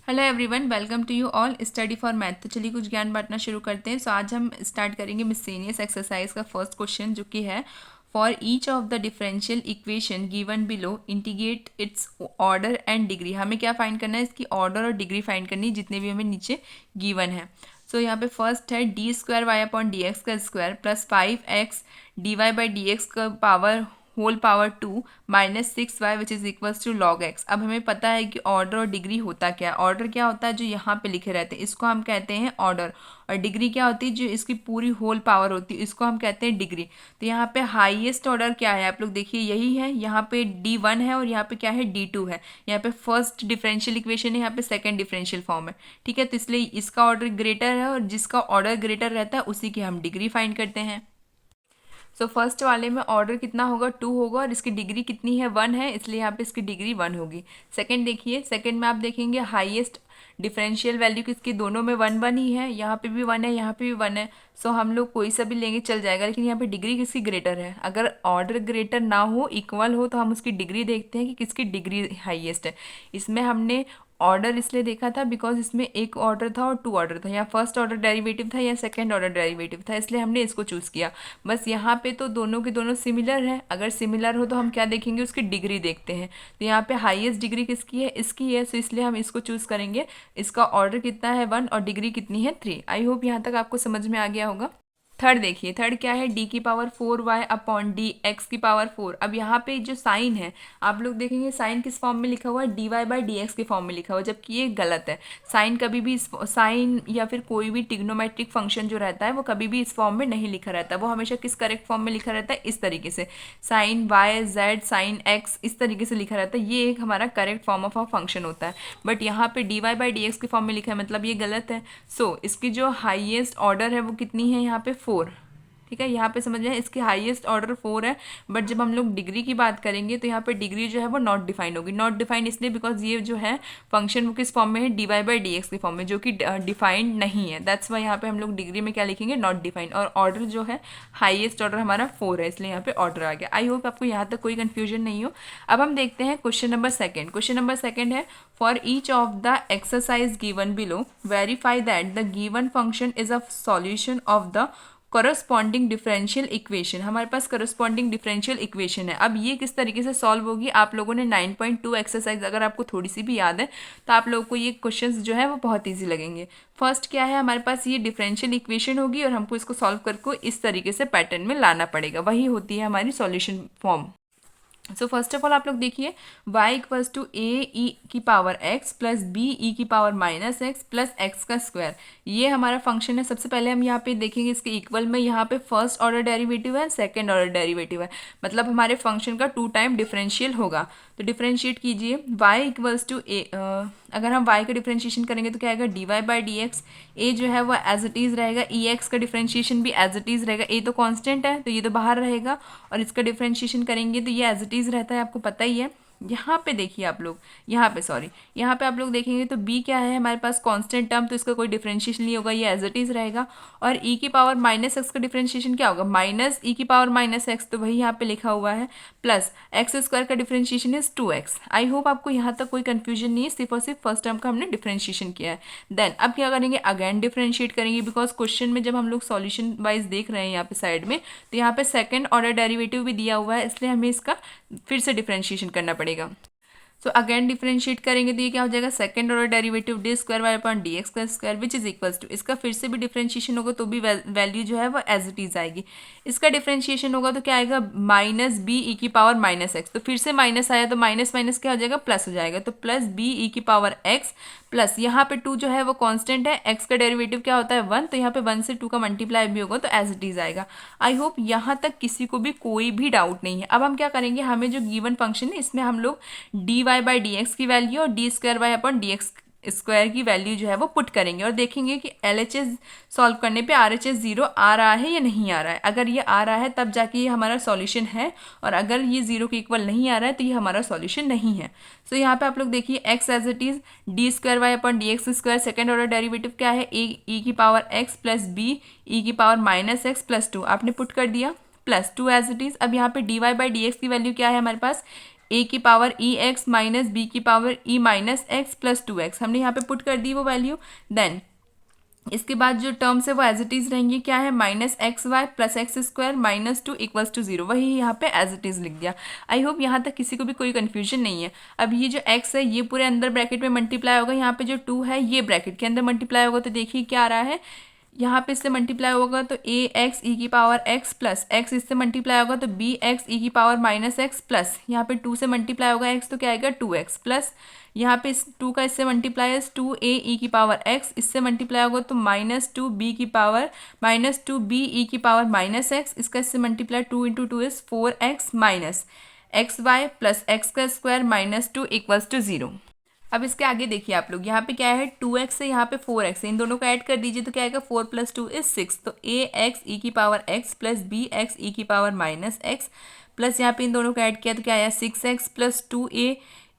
Hello everyone, welcome to you all study for math. तो चलिए कुछ ज्ञान बांटना शुरू करते हैं। सो आज हम स्टार्ट करेंगे मिससेनियस एक्सरसाइज का फर्स्ट क्वेश्चन, जो कि है for each of the differential equation given below integrate it's order and degree. हमें क्या फाइंड करना है, इसकी ऑर्डर और डिग्री फाइंड करनी है जितने भी हमें नीचे गिवन है। सो यहाँ पे फर्स्ट है D square Y upon D x का square plus 5x D Y by D x का power whole power 2 minus 6y which is equals to log x। अब हमें पता है कि ऑर्डर और डिग्री होता क्या है। ऑर्डर क्या होता है, जो यहाँ पे लिखे रहते हैं इसको हम कहते हैं ऑर्डर, और डिग्री क्या होती है, जो इसकी पूरी होल पावर होती है इसको हम कहते हैं डिग्री। तो यहाँ पे हाईएस्ट ऑर्डर क्या है, आप लोग देखिए यही है। यहाँ पे D1 है और यहाँ पे क्या है D2 है। यहाँ पे फर्स्ट डिफरेंशियल इक्वेशन है, यहाँ पे सेकंड डिफरेंशियल फॉर्म है। ठीक है, तो इसलिए इसका ऑर्डर ग्रेटर है और जिसका ऑर्डर ग्रेटर रहता है उसी की हम डिग्री फाइंड करते हैं। सो फर्स्ट वाले में ऑर्डर कितना होगा, 2 होगा, और इसकी डिग्री कितनी है, 1 है, इसलिए यहाँ पे इसकी डिग्री 1 होगी। सेकंड देखिए, सेकंड में आप देखेंगे हाईएस्ट डिफरेंशियल वैल्यू किसकी, दोनों में 1 1 ही है। यहाँ पे भी 1 है, यहाँ पे भी 1 है। सो हम लोग कोई सा भी लेंगे चल जाएगा, लेकिन यहाँ पे डिग्री किसकी ग्रेटर है। अगर ऑर्डर ग्रेटर ना हो, इक्वल हो, तो हम उसकी डिग्री देखते हैं कि किसकी डिग्री हाईएस्ट है। इसमें हमने ऑर्डर इसलिए देखा था बिकॉज इसमें एक ऑर्डर था और 2 ऑर्डर था, या फर्स्ट ऑर्डर डेरिवेटिव था या सेकंड ऑर्डर डेरिवेटिव था, इसलिए हमने इसको चूज़ किया। बस यहाँ पे तो दोनों के दोनों सिमिलर है। अगर सिमिलर हो तो हम क्या देखेंगे, उसकी डिग्री देखते हैं। तो यहाँ पे हाईएस्ट डिग्री किसकी है, इसकी है, सो इसलिए हम इसको चूज़ करेंगे। इसका ऑर्डर कितना है, 1, और डिग्री कितनी है, 3। आई होप यहाँ तक आपको समझ में आ गया होगा। थर्ड देखिए, थर्ड क्या है, डी की power 4y upon D x की पावर 4। अब यहाँ पे जो साइन है, आप लोग देखेंगे साइन किस फॉर्म में लिखा हुआ है, D Y by D x के फॉर्म में लिखा हुआ है, जबकि ये गलत है। साइन कभी भी साइन या फिर कोई भी ट्रिग्नोमेट्रिक फंक्शन जो रहता है वो कभी भी इस फॉर्म में नहीं लिखा रहता है। वो हमेशा किस करेक्ट फॉर्म में लिखा रहता है, इस तरीके से, sine y z sine x, इस तरीके से लिखा रहता है। ये एक हमारा correct form of a function होता है। बट यहाँ पे D Y by D x के फॉर्म में लिखा है, मतलब ये गलत है। सो इसकी जो हाइएस्ट ऑर्डर है वो कितनी है, यहाँ पे 4। ठीक है, यहाँ पे समझ रहे हैं, इसकी हाईएस्ट ऑर्डर 4 है। बट जब हम लोग डिग्री की बात करेंगे तो यहाँ पे डिग्री जो है वो नॉट डिफाइंड होगी। नॉट डिफाइंड इसलिए बिकॉज ये जो है फंक्शन वो किस फॉर्म में है, D Y by D x के फॉर्म में, जो कि डिफाइंड नहीं है। दैट्स वाई यहाँ पे हम लोग डिग्री में क्या लिखेंगे, नॉट डिफाइंड। और ऑर्डर जो है हाईएस्ट ऑर्डर हमारा 4 है, इसलिए यहाँ पे ऑर्डर आ गया। आई होप आपको यहाँ तक कोई कन्फ्यूजन नहीं हो। अब हम देखते हैं question number second. Question number second है for each of the exercise given below verify that the given function is a solution of the corresponding differential equation. हमारे पास करस्पॉन्डिंग डिफरेंशियल इक्वेशन है। अब ये किस तरीके से सॉल्व होगी, आप लोगों ने 9.2 एक्सरसाइज अगर आपको थोड़ी सी भी याद है तो आप लोगों को ये क्वेश्चंस जो है वो बहुत ईजी लगेंगे। फर्स्ट क्या है, हमारे पास ये डिफरेंशियल इक्वेशन होगी और हमको इसको सॉल्व करके इस तरीके से पैटर्न में लाना पड़ेगा, वही होती है हमारी solution form. So first of all आप लोग देखिए, y इक्वल्स टू ए ई की power x plus B E की power minus x plus x का स्क्वायर, ये हमारा फंक्शन है। सबसे पहले हम यहाँ पे देखेंगे इसके इक्वल में, यहाँ पे फर्स्ट ऑर्डर डेरिवेटिव है, सेकंड ऑर्डर डेरिवेटिव है, मतलब हमारे फंक्शन का 2 टाइम डिफरेंशियल होगा। तो डिफरेंशिएट कीजिए, y इक्वल्स टू ए, अगर हम y का डिफरेंशिएशन करेंगे तो क्या आएगा, D Y by D X. A जो है वो एज इट इज़ रहेगा, ई एक्स का डिफरेंशिएशन भी एज इट इज़ रहेगा। ए तो कांस्टेंट है तो ये तो बाहर रहेगा, और इसका डिफरेंशिएशन करेंगे तो ये एज इट इज़ रहता है, आपको पता ही है। यहाँ पे देखिए आप लोग, यहाँ पे सॉरी, यहाँ पे आप लोग देखेंगे तो b क्या है हमारे पास, कांस्टेंट टर्म, तो इसका कोई डिफरेंशिएशन नहीं होगा, ये एज इट इज़ रहेगा। और e की पावर माइनस एक्स का डिफरेंशिएशन क्या होगा, माइनस ई की पावर माइनस एक्स, तो वही यहाँ पे लिखा हुआ है, प्लस एक्स स्क्वायर का differentiation is 2x। I hope आपको यहाँ तक कोई कंफ्यूजन नहीं है, सिर्फ और सिर्फ फर्स्ट टर्म का हमने डिफरेंशिएशन किया है। देन अब क्या करेंगे, अगेन डिफरेंशिएट करेंगे, बिकॉज क्वेश्चन में जब हम लोग सॉल्यूशन वाइज देख रहे हैं यहाँ पे साइड में, तो यहाँ पे सेकंड ऑर्डर डेरिवेटिव भी दिया हुआ है, इसलिए हमें इसका फिर से डिफरेंशिएशन करना पड़ेगा। सो अगेन डिफरेंशिएट करेंगे तो ये क्या हो जाएगा, second order derivative D square Y upon D x का square which is equals to, इसका फिर से भी डिफरेंशिएशन होगा तो भी वैल्यू जो है वो एज इट इज आएगी। इसका डिफरेंशिएशन होगा तो क्या आएगा, माइनस बी ई की पावर माइनस एक्स, तो फिर से माइनस आया तो माइनस माइनस क्या हो जाएगा, प्लस हो जाएगा, तो प्लस बी ई की पावर एक्स प्लस यहाँ पे 2 जो है वो कांस्टेंट है, x का डेरिवेटिव क्या होता है 1, तो यहाँ पे 1 से 2 का मल्टीप्लाई भी होगा तो एज इट इज आएगा। आई होप यहाँ तक किसी को भी कोई भी डाउट नहीं है। अब हम क्या करेंगे, हमें जो गिवन फंक्शन है इसमें हम लोग d Y by D x की वैल्यू और d square Y upon D x square की वैल्यू जो है वो पुट करेंगे, और देखेंगे कि LHS सॉल्व करने पे RHS 0 आ रहा है या नहीं आ रहा है। अगर ये आ रहा है तब जाके ये हमारा सॉल्यूशन है, और अगर ये 0 के इक्वल नहीं आ रहा है तो ये हमारा सॉल्यूशन नहीं है। सो यहाँ पे आप लोग देखिए, x as it is d square Y upon D x square, second order derivative क्या है, ए ई की power x plus B E की पावर माइनस एक्स प्लस 2 आपने पुट कर दिया, प्लस 2 एज इट इज। अब यहाँ पे D Y by D x की वैल्यू क्या है हमारे पास, ए की power e x minus b की power e minus x plus 2x हमने यहाँ पे पुट कर दी वो वैल्यू। देन इसके बाद जो टर्म्स है वो एज इट इज़ रहेंगी, क्या है, minus x y plus x square minus 2 equals to 0, वही यहाँ पे एज इट इज़ लिख दिया। आई होप यहाँ तक किसी को भी कोई कन्फ्यूजन नहीं है। अब ये जो x है ये पूरे अंदर ब्रैकेट में मल्टीप्लाई होगा, यहाँ पे जो 2 है ये ब्रैकेट के अंदर मल्टीप्लाई होगा, तो देखिए क्या आ रहा है, यहाँ पे इससे मल्टीप्लाई होगा तो ए एक्स ई की पावर एक्स प्लस एक्स, इससे मल्टीप्लाई होगा तो बी एक्स ई की पावर माइनस एक्स प्लस यहाँ पे 2 से मल्टीप्लाई होगा एक्स तो क्या आएगा 2x प्लस यहाँ पे इस 2 का इससे मल्टीप्लाई है 2 ए ई की पावर एक्स, इससे मल्टीप्लाई होगा तो माइनस 2 बी की पावर माइनस 2 बी ई की पावर माइनस एक्स, इसका इससे multiply 2 into 2 is 4x minus x y plus x का स्क्वायर माइनस 2 इक्वल्स टू 0। अब इसके आगे देखिए आप लोग, यहाँ पे क्या है 2x है, यहाँ पे 4x है, इन दोनों को ऐड कर दीजिए तो क्या आएगा 4 प्लस 2 इज 6, तो ए एक्स ई की power x plus B X E की पावर माइनस एक्स प्लस यहाँ पे इन दोनों को ऐड किया तो क्या आया 6x प्लस 2a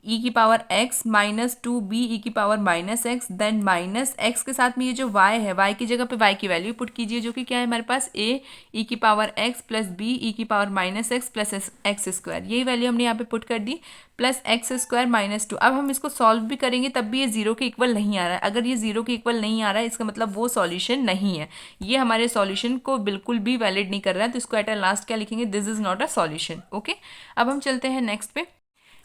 ई की power x minus 2b e की power minus x, then minus x के साथ में ये जो y है y की जगह पे y की वैल्यू पुट कीजिए जो कि क्या है हमारे पास a ई की पावर x प्लस b ई की power minus x plus x square, यही वैल्यू हमने यहाँ पे पुट कर दी प्लस एक्स स्क्वायर माइनस 2। अब हम इसको सॉल्व भी करेंगे तब भी ये 0 के इक्वल नहीं आ रहा है, अगर ये 0 के इक्वल नहीं आ रहा है इसका मतलब वो सॉल्यूशन नहीं है, ये हमारे सॉल्यूशन को बिल्कुल भी वैलिड नहीं कर रहा है, तो इसको एट लास्ट क्या लिखेंगे, this is not a solution. Okay, अब हम चलते हैं नेक्स्ट पे।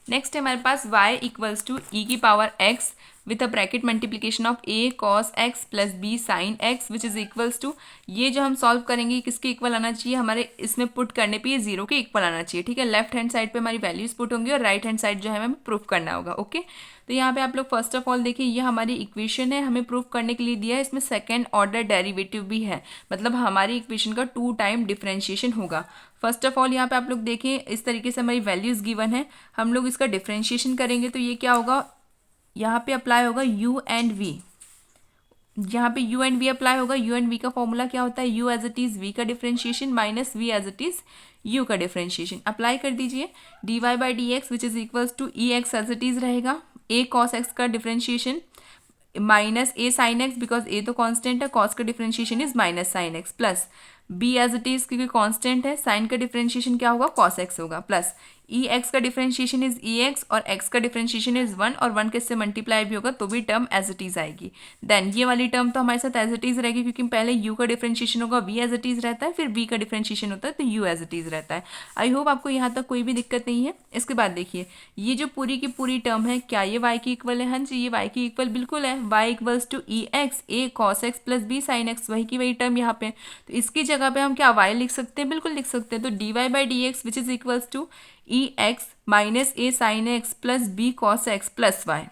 नेक्स्ट है हमारे पास y इक्वल्स टू ई की power x with a bracket multiplication of a cos x plus b sine x which is equals to, ये जो हम सॉल्व करेंगे किसके इक्वल आना चाहिए, हमारे इसमें पुट करने पे ये 0 के इक्वल आना चाहिए, ठीक है। लेफ्ट हैंड साइड पे हमारी वैल्यूज पुट होंगी और राइट हैंड साइड जो है हमें प्रूफ करना होगा। ओके, तो यहाँ पे आप लोग फर्स्ट ऑफ ऑल देखिए ये हमारी इक्वेशन है, हमें प्रूफ करने के लिए दिया है, इसमें सेकेंड ऑर्डर डेरिवेटिव भी है, मतलब हमारी इक्वेशन का 2 टाइम डिफरेंशिएशन होगा। फर्स्ट ऑफ ऑल यहाँ पे आप लोग देखें इस तरीके से हमारी वैल्यूज गिवन है, हम लोग इसका डिफरेंशिएशन करेंगे तो ये क्या होगा, यहाँ पे अप्लाई होगा u एंड v, यहाँ पे u एंड v अप्लाई होगा। u एंड v का फॉर्मूला क्या होता है, u as it is v का differentiation minus v as it is u का डिफरेंशिएशन, अप्लाई कर दीजिए। dy by D x which is equals to E x as it is रहेगा, a cos x का differentiation minus a sine x, because a तो constant है, cos का differentiation is minus sine x plus b as it is क्योंकि constant है, sine का differentiation क्या होगा cos x होगा, प्लस ई एक्स का डिफरेंशिएशन इज ई एक्स और एक्स का डिफरेंशिएशन इज 1 और 1 के इससे मल्टीप्लाई भी होगा तो भी टर्म एज इट इज आएगी। देन ये वाली टर्म तो हमारे साथ एज इट इज रहेगी क्योंकि पहले u का डिफरेंशिएशन होगा v एज इट इज रहता है, फिर v का डिफरेंशिएशन होता है तो u एज इट इज रहता है। आई होप आपको यहाँ तक कोई भी दिक्कत नहीं है। इसके बाद देखिए ये जो पूरी की पूरी टर्म है क्या ये y की इक्वल है, हाँ जी ये y की इक्वल बिल्कुल है, y equals to E x a cos x plus B sine x, वही की वही टर्म यहाँ पे, तो इसकी जगह पे हम क्या y लिख सकते हैं, बिल्कुल लिख सकते हैं, तो dy by D x which is equals to E x minus A sine x plus B cos x plus y.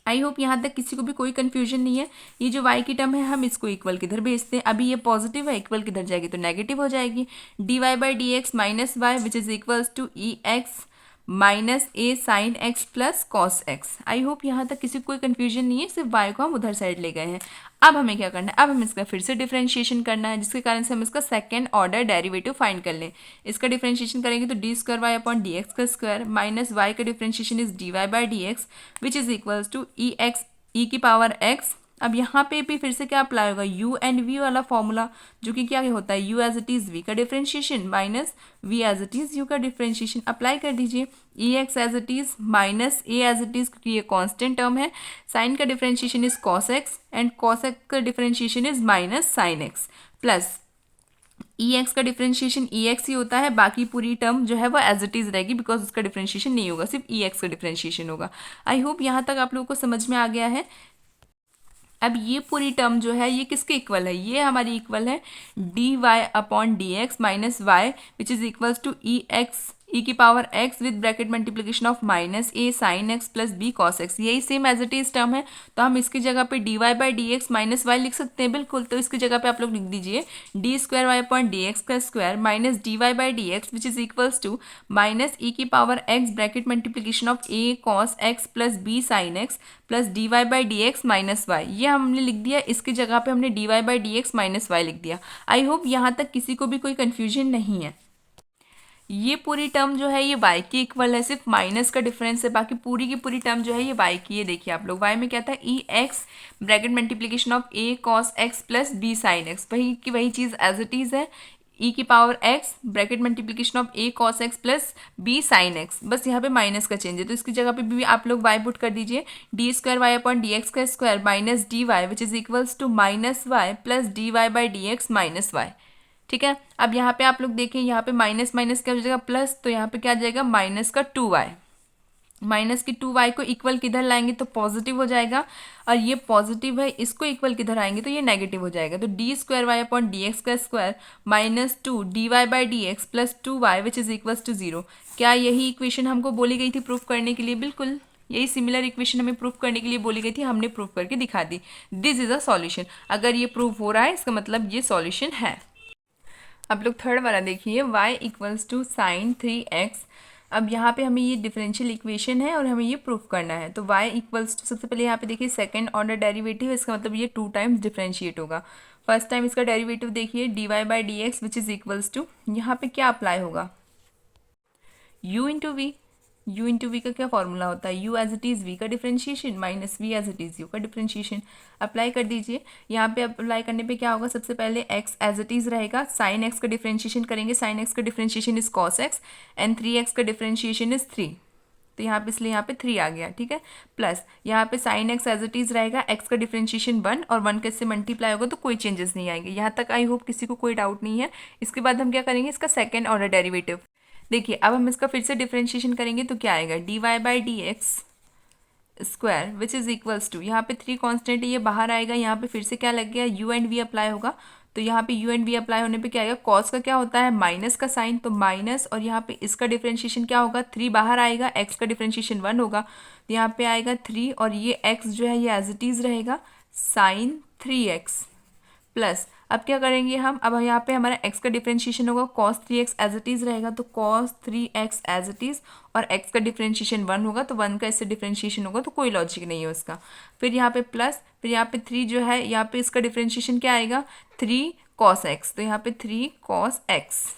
I hope यहाँ तक किसी को भी कोई कंफ्यूजन नहीं है। ये जो y की टर्म है हम इसको इक्वल किधर भेजते हैं, अभी ये पॉजिटिव है, इक्वल किधर जाएगी तो नेगेटिव हो जाएगी, d Y by D x minus Y which is equals to E x minus A sine x plus cos x. I hope यहाँ तक किसी को कोई कंफ्यूजन नहीं है, सिर्फ y को हम उधर साइड ले गए हैं। अब हमें क्या करना है, अब हम इसका फिर से डिफरेंशिएशन करना है जिसके कारण से हम इसका सेकंड ऑर्डर डेरिवेटिव फाइंड कर लें। इसका डिफरेंशिएशन करेंगे तो D square Y upon D x का स्क्वायर माइनस वाई का differentiation is D Y by D x which is equals to E X E की पावर एक्स। अब यहाँ पे भी फिर से क्या अप्लाई होगा, u एंड v वाला फॉर्मूला जो कि क्या होता है u as it is v का differentiation minus v as it is u का डिफरेंशिएशन, अप्लाई कर दीजिए। E x as it is minus a as it is क्योंकि ये कांस्टेंट टर्म है, साइन का differentiation is cos x and cos x का differentiation is minus sine x plus E X का differentiation E X ही होता है, बाकी पूरी टर्म जो है वो एज इट इज़ रहेगी बिकॉज उसका डिफरेंशिएशन नहीं होगा, सिर्फ ई एक्स का डिफरेंशिएशन होगा। आई होप यहाँ तक आप लोगों को समझ में आ गया है। अब ये पूरी टर्म जो है ये किसके इक्वल है, ये हमारी इक्वल है D Y upon D x minus Y which is equals to E X E की power X with bracket multiplication of minus A sine x plus B cos X, यही same as it is term है, तो हम इसकी जगह पे D Y by D x minus Y लिख सकते हैं बिल्कुल। तो इसकी जगह पे आप लोग लिख दीजिए D square Y upon D x का square minus D Y by D x which is equals to minus E की power x bracket multiplication of A cos x plus B sine x plus D Y by D x minus Y, ये हमने लिख दिया, इसकी जगह पे हमने D Y by D x minus Y लिख दिया। आई होप यहाँ तक किसी को भी कोई कन्फ्यूजन नहीं है। ये पूरी टर्म जो है ये y की इक्वल है, सिर्फ माइनस का डिफरेंस है, बाकी पूरी की पूरी टर्म जो है ये y की है। देखिए आप लोग y में क्या था, E X bracket multiplication of a cos x plus b sine x, वही की वही चीज़ एज इट इज़ है, ई की power x bracket multiplication of A cos x plus B sine x, बस यहाँ पे माइनस का चेंज है तो इसकी जगह पे भी आप लोग वाई पुट कर दीजिए, D square Y upon D x का square minus D Y which is equals to minus Y plus D Y by D x minus Y. ठीक है, अब यहाँ पे आप लोग देखें, यहाँ पे माइनस माइनस क्या हो जाएगा प्लस, तो यहाँ पे क्या आ जाएगा माइनस का 2y, माइनस की 2y को इक्वल किधर लाएंगे तो पॉजिटिव हो जाएगा, और ये पॉजिटिव है इसको इक्वल किधर आएंगे तो ये नेगेटिव हो जाएगा, तो D square Y upon D x का square minus 2 D Y by D x plus 2y which is equals to 0। क्या यही इक्वेशन हमको बोली गई थी प्रूफ करने के लिए? बिल्कुल यही सिमिलर इक्वेशन हमें प्रूफ करने के लिए बोली गई थी, हमने प्रूफ करके दिखा दी। This is a solution. अगर ये प्रूफ हो रहा है इसका मतलब ये सॉल्यूशन है। अब लोग थर्ड वाला देखिए, y equals to sign 3x। अब यहाँ पे हमें ये डिफरेंशियल इक्वेशन है और हमें ये प्रूफ करना है, तो y इक्वल्स टू, सबसे पहले यहाँ पे देखिए सेकंड ऑर्डर डेरिवेटिव, इसका मतलब ये 2 टाइम्स डिफरेंशिएट होगा। फर्स्ट टाइम इसका डेरिवेटिव देखिए d Y by D x which is equals to, यहाँ पे क्या अप्लाई होगा u into v. u into v का क्या फॉर्मूला होता है? u as it is v का differentiation minus v as it is u का डिफरेंशिएशन। अप्लाई कर दीजिए, यहाँ पे अप्लाई करने पे क्या होगा, सबसे पहले x एज इट इज़ रहेगा, साइन x का डिफरेंशिएशन करेंगे, साइन x का differentiation is cos x and 3x का डिफरेंशिएशन इज 3, तो यहाँ पे इसलिए यहाँ पे 3 आ गया। ठीक है, प्लस यहाँ पे sine x as it is रहेगा, x का डिफरेंशिएशन 1 और 1 के से मल्टीप्लाई होगा तो कोई चेंजेस नहीं आएंगे। यहाँ तक आई होप किसी को कोई डाउट नहीं है। इसके बाद हम क्या करेंगे, इसका सेकेंड ऑर्डर डेरिवेटिव देखिए। अब हम इसका फिर से डिफरेंशिएशन करेंगे तो क्या आएगा, D Y by D x square which is equals to, यहाँ पे 3 कांस्टेंट है ये बाहर आएगा, यहाँ पे फिर से क्या लग गया u एंड v अप्लाई होगा, तो यहाँ पे u एंड v अप्लाई होने पे क्या आएगा, कॉस का क्या होता है माइनस का साइन, तो माइनस, और यहाँ पे इसका डिफरेंशिएशन क्या होगा 3 बाहर आएगा, x का डिफरेंशिएशन 1 होगा, तो यहाँ पे आएगा 3 और ये x जो है ये एज इट इज़ रहेगा साइन 3x प्लस, अब क्या करेंगे हम, अब यहाँ पे हमारा x का डिफरेंशिएशन होगा cos 3x as it is रहेगा, तो cos 3x as it is, और x का डिफरेंशिएशन 1 होगा तो 1 का इससे डिफरेंशिएशन होगा तो कोई लॉजिक नहीं है उसका। फिर यहाँ पे प्लस, फिर यहाँ पे 3 जो है यहाँ पे इसका डिफरेंशिएशन क्या आएगा 3 cos x, तो यहाँ पे 3 cos x।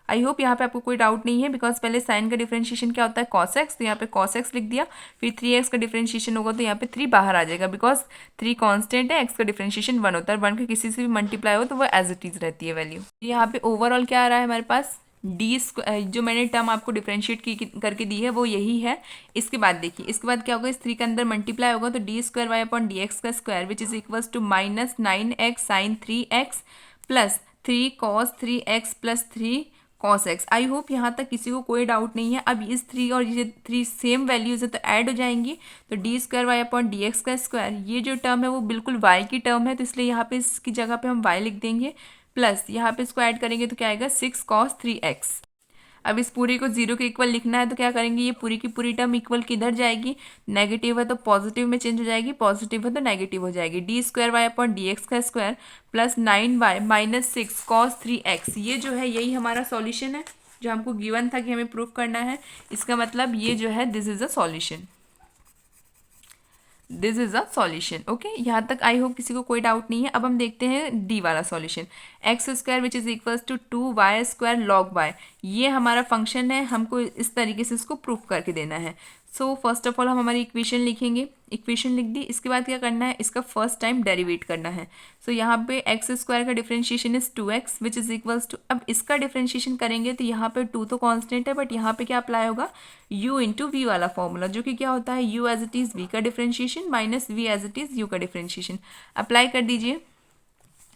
आई होप यहाँ पे आपको कोई डाउट नहीं है, बिकॉज पहले साइन का डिफरेंशिएशन क्या होता है cos x, तो यहाँ पे cos x लिख दिया, फिर 3x का डिफरेंशिएशन होगा तो यहाँ पे 3 बाहर आ जाएगा, बिकॉज 3 कांस्टेंट है, x का डिफरेंशिएशन 1 होता है, 1 का किसी से भी मल्टीप्लाई हो तो वो एज इट इज़ रहती है वैल्यू। यहाँ पे ओवरऑल क्या आ रहा है हमारे पास, डी जो मैंने टर्म आपको डिफरेंशिएट की करके दी है वो यही है। इसके बाद देखिए, इसके बाद क्या होगा, इस 3 के अंदर मल्टीप्लाई होगा तो D square Y upon D x का square which is equals to minus 9x sine 3x plus 3 cos 3x plus 3 cos x। I hope यहाँ तक किसी को कोई डाउट नहीं है। अब इस 3 और ये 3 सेम वैल्यूज है तो ऐड हो जाएंगी, तो D square Y upon D x का स्क्वायर, ये जो टर्म है वो बिल्कुल y की टर्म है तो इसलिए यहाँ पे इसकी जगह पे हम y लिख देंगे, प्लस यहाँ पे इसको ऐड करेंगे तो क्या आएगा 6 cos 3x। अब इस पूरी को 0 के इक्वल लिखना है तो क्या करेंगे, ये पूरी की पूरी टर्म इक्वल किधर जाएगी, नेगेटिव है तो पॉजिटिव में चेंज हो जाएगी, पॉजिटिव है तो नेगेटिव हो जाएगी। D square Y upon D x का square plus 9y minus 6 cos 3x, ये जो है यही हमारा सॉल्यूशन है जो हमको गिवन था कि हमें प्रूफ करना है। इसका मतलब ये जो है this is a solution, this is a solution. Okay, यहाँ तक आई होप किसी को कोई डाउट नहीं है। अब हम देखते हैं डी वाला solution, x square which is equals to 2y square log y, ये हमारा फंक्शन है, हमको इस तरीके से इसको प्रूफ करके देना है। सो फर्स्ट ऑफ ऑल हम हमारी इक्वेशन लिखेंगे, इक्वेशन लिख दी, इसके बाद क्या करना है, इसका फर्स्ट टाइम डेरिवेट करना है। सो यहाँ पे एक्स स्क्वायर का differentiation is 2x which is equals to, अब इसका डिफरेंशिएशन करेंगे तो यहाँ पे 2 तो कांस्टेंट है बट यहाँ पे क्या अप्लाई होगा u इंटू वी वाला फॉर्मूला, जो कि क्या होता है u as it is v का differentiation minus v as it is u का डिफरेंशिएशन। अप्लाई कर दीजिए,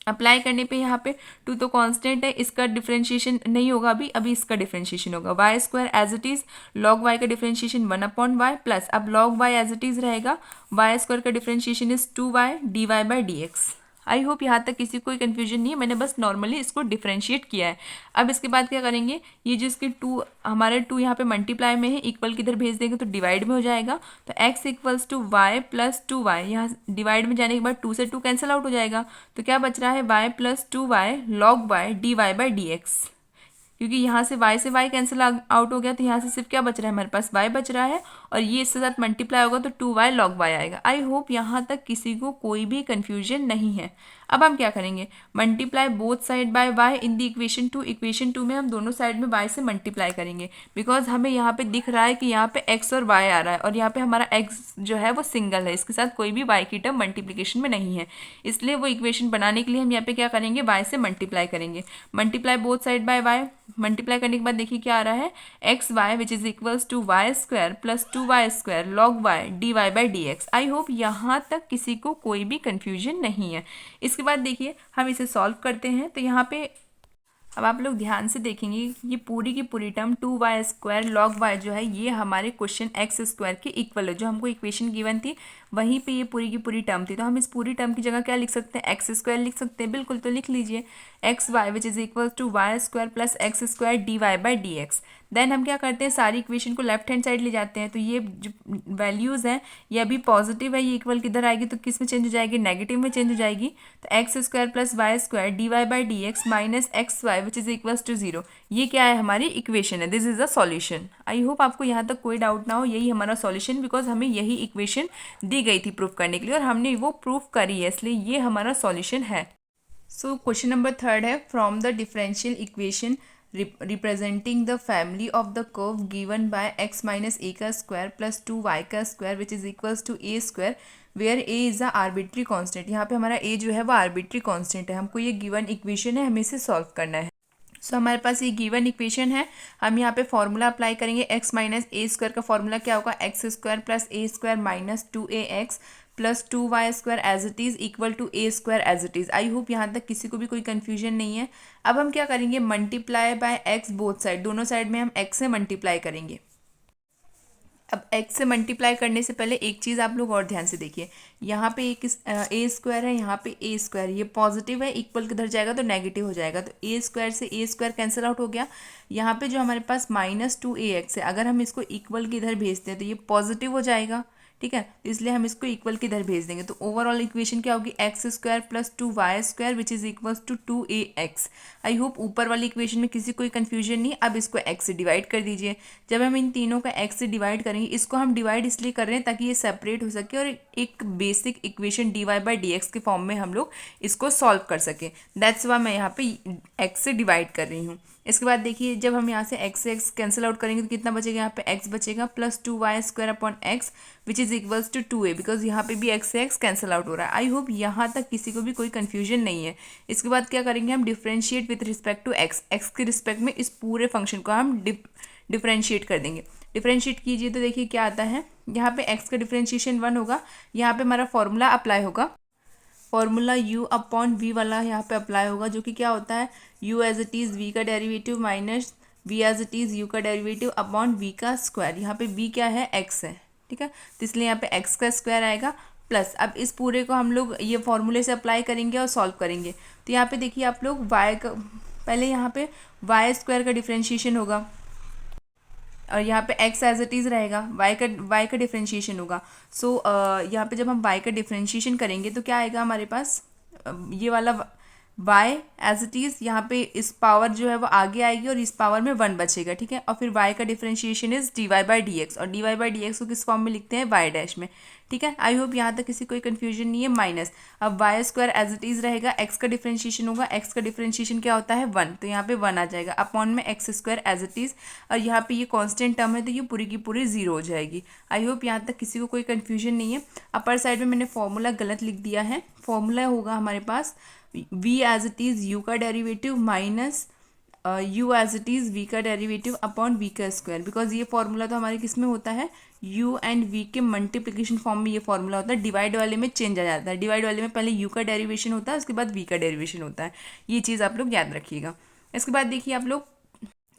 अप्लाई करने पे यहाँ पे 2 तो कांस्टेंट है, इसका डिफरेंशिएशन नहीं होगा अभी, अभी इसका डिफरेंशिएशन होगा y square as it is log y का डिफरेंशिएशन 1 अपॉन y प्लस, अब log y as it is रहेगा, y स्क्वायर का differentiation is 2y d Y by D x. I hope यहाँ तक किसी को कोई कन्फ्यूजन नहीं है, मैंने बस नॉर्मली इसको डिफरेंशिएट किया है। अब इसके बाद क्या करेंगे, ये जो इसके 2 हमारे 2 यहाँ पे मल्टीप्लाई में है, इक्वल किधर भेज देंगे तो डिवाइड में हो जाएगा, तो x equals to y plus 2y, यहाँ डिवाइड में जाने के बाद 2 से 2 कैंसिल आउट हो जाएगा, तो क्या बच रहा है y plus 2y log y d Y by D x, क्योंकि यहाँ से y कैंसिल आउट हो गया, तो यहाँ से सिर्फ क्या बच रहा है हमारे पास y बच रहा है, और ये इसके साथ मल्टीप्लाई होगा तो 2y log y आएगा। आई होप यहाँ तक किसी को कोई भी कन्फ्यूजन नहीं है। अब हम क्या करेंगे, multiply both side by y in the equation 2। Equation 2 में हम दोनों साइड में y से मल्टीप्लाई करेंगे, बिकॉज हमें यहाँ पे दिख रहा है कि यहाँ पे x और y आ रहा है, और यहाँ पे हमारा x जो है वो सिंगल है, इसके साथ कोई भी y की टर्म मल्टीप्लिकेशन में नहीं है, इसलिए वो इक्वेशन बनाने के लिए हम यहाँ पे क्या करेंगे, y से मल्टीप्लाई करेंगे। Multiply both side by y, multiply करने के बाद देखिए क्या आ रहा है, x y which is equals to y square plus 2y square log y d Y by D x. I hope यहाँ तक किसी को कोई भी कन्फ्यूजन नहीं है। इसके बाद देखिए हम इसे सॉल्व करते हैं, तो यहाँ पे अब आप लोग ध्यान से देखेंगे ये पूरी की पूरी term 2y square log Y जो है ये हमारे क्वेश्चन एक्स स्क्वायर के इक्वल है, जो हमको इक्वेशन गिवन थी वहीं पे ये पूरी की पूरी टर्म थी। तो हम इस पूरी टर्म की जगह क्या लिख सकते हैं, एक्स स्क्वायर लिख सकते हैं। बिल्कुल, तो लिख लीजिए x y which is equal to y square plus x square d Y by D x. Then हम क्या करते हैं, सारी इक्वेशन को लेफ्ट हैंड साइड ले जाते हैं, तो ये जो वैल्यूज़ हैं ये अभी पॉजिटिव है, ये इक्वल किधर आएगी तो किस में चेंज हो जाएगी, नेगेटिव में चेंज हो जाएगी। तो x square plus y square d Y by D x minus x y which is equals to 0, ये क्या है, हमारी इक्वेशन है। This is a solution. I hope आपको यहाँ तक कोई डाउट ना हो, यही हमारा सॉल्यूशन, बिकॉज हमें यही इक्वेशन दी गई थी प्रूफ करने के लिए और हमने वो प्रूफ करी है, इसलिए ये हमारा सॉल्यूशन है। सो क्वेश्चन नंबर 3 है, from the differential equation representing the family of the curve given by x minus a का square plus 2y का square which is equals to a square where a is a arbitrary constant। यहाँ पे हमारा a जो है वो arbitrary constant है, हमको ये given equation है, हमें इसे solve करना है। सो हमारे पास ये गिवन इक्वेशन है, हम यहाँ पे फॉर्मूला अप्लाई करेंगे। एक्स माइनस ए स्क्वायर का फॉर्मूला क्या होगा, x square plus a square minus 2ax plus 2y square as it is equal to a square as it is. I hope यहाँ तक किसी को भी कोई कन्फ्यूजन नहीं है। अब हम क्या करेंगे, multiply by x both side, दोनों साइड में हम एक्स से मल्टीप्लाई करेंगे। अब x से मल्टीप्लाई करने से पहले एक चीज़ आप लोग और ध्यान से देखिए, यहाँ पे एक ए स्क्वायर है, यहाँ पे ए स्क्वायर, ये पॉजिटिव है, इक्वल किधर जाएगा तो नेगेटिव हो जाएगा, तो ए स्क्वायर से ए स्क्वायर कैंसिल आउट हो गया। यहाँ पे जो हमारे पास माइनस 2ax है, अगर हम इसको इक्वल की इधर भेजते हैं तो ये पॉजिटिव हो जाएगा, ठीक है, तो इसलिए हम इसको इक्वल की इधर भेज देंगे। तो ओवरऑल इक्वेशन क्या होगी, x square plus 2y square which is equals to 2ax। I hope ऊपर वाली इक्वेशन में किसी कोई कन्फ्यूजन नहीं। अब इसको x से डिवाइड कर दीजिए। जब हम इन तीनों का x से डिवाइड करेंगे, इसको हम डिवाइड इसलिए कर रहे हैं ताकि ये सेपरेट हो सके और एक basic equation dy by D के फॉर्म में हम लोग इसको सॉल्व कर सकें। दैट्स वाई मैं यहाँ पे x से डिवाइड कर रही हूँ। इसके बाद देखिए जब हम यहाँ से x से x कैंसिल आउट करेंगे तो कितना बचेगा, यहाँ पे x बचेगा plus 2y square upon x which is equals to 2a, because यहाँ पे भी x से x कैंसिल आउट हो रहा है। आई होप यहाँ तक किसी को भी कोई कन्फ्यूजन नहीं है। इसके बाद क्या करेंगे, हम differentiate with respect to x के रिस्पेक्ट में इस पूरे फंक्शन को हम डिफ्रेंशिएट कर देंगे। डिफ्रेंशिएट कीजिए तो देखिए क्या आता है, यहाँ पे x का डिफ्रेंशिएशन 1 होगा, यहाँ पे हमारा फॉर्मूला अप्लाई होगा, फॉर्मूला u अपॉन v वाला यहाँ पे अप्लाई होगा, जो कि क्या होता है u as it is v का derivative minus v as it is u का डेरिवेटिव अपॉन v का स्क्वायर। यहाँ पे v क्या है, x है, ठीक है, तो इसलिए यहाँ पे x का स्क्वायर आएगा प्लस। अब इस पूरे को हम लोग ये फॉर्मूले से अप्लाई करेंगे और सॉल्व करेंगे। तो यहाँ पे देखिए आप लोग y का पहले यहाँ पे y स्क्वायर का डिफ्रेंशिएशन होगा और यहाँ पे x एज इट इज़ रहेगा, y का डिफ्रेंशिएशन होगा। सो यहाँ पे जब हम y का डिफ्रेंशिएशन करेंगे तो क्या आएगा हमारे पास, ये वाला y एज इट इज़, यहाँ पे इस पावर जो है वो आगे आएगी और इस पावर में 1 बचेगा, ठीक है, और फिर y का differentiation is dy by D x, और dy बाई डी एक्स को किस फॉर्म में लिखते हैं, y डैश में, ठीक है। आई होप यहाँ तक किसी कोई कन्फ्यूजन नहीं है। माइनस अब y square as it is रहेगा, x का डिफ्रेंशिएशन होगा, x का डिफ्रेंशिएशन क्या होता है 1, तो यहाँ पे 1 आ जाएगा अपॉन में x square as it is, और यहाँ पे ये कांस्टेंट टर्म है तो ये पूरी की पूरी 0 हो जाएगी। आई होप यहाँ तक किसी को कोई कन्फ्यूजन नहीं है। अपर साइड में मैंने फॉर्मूला गलत लिख दिया है, फॉर्मूला होगा हमारे पास v as it is u का derivative minus u as it is v का डेरिवेटिव अपॉन v का स्क्वायर, बिकॉज ये फॉर्मूला तो हमारे किस में होता है, u एंड v के मल्टीप्लिकेशन फॉर्म में ये फॉर्मूला होता है। डिवाइड वाले में चेंज आ जाता है, डिवाइड वाले में पहले u का डेरिवेशन होता है, उसके बाद v का डेरिवेशन होता है। ये चीज़ आप लोग याद रखिएगा। इसके बाद देखिए आप लोग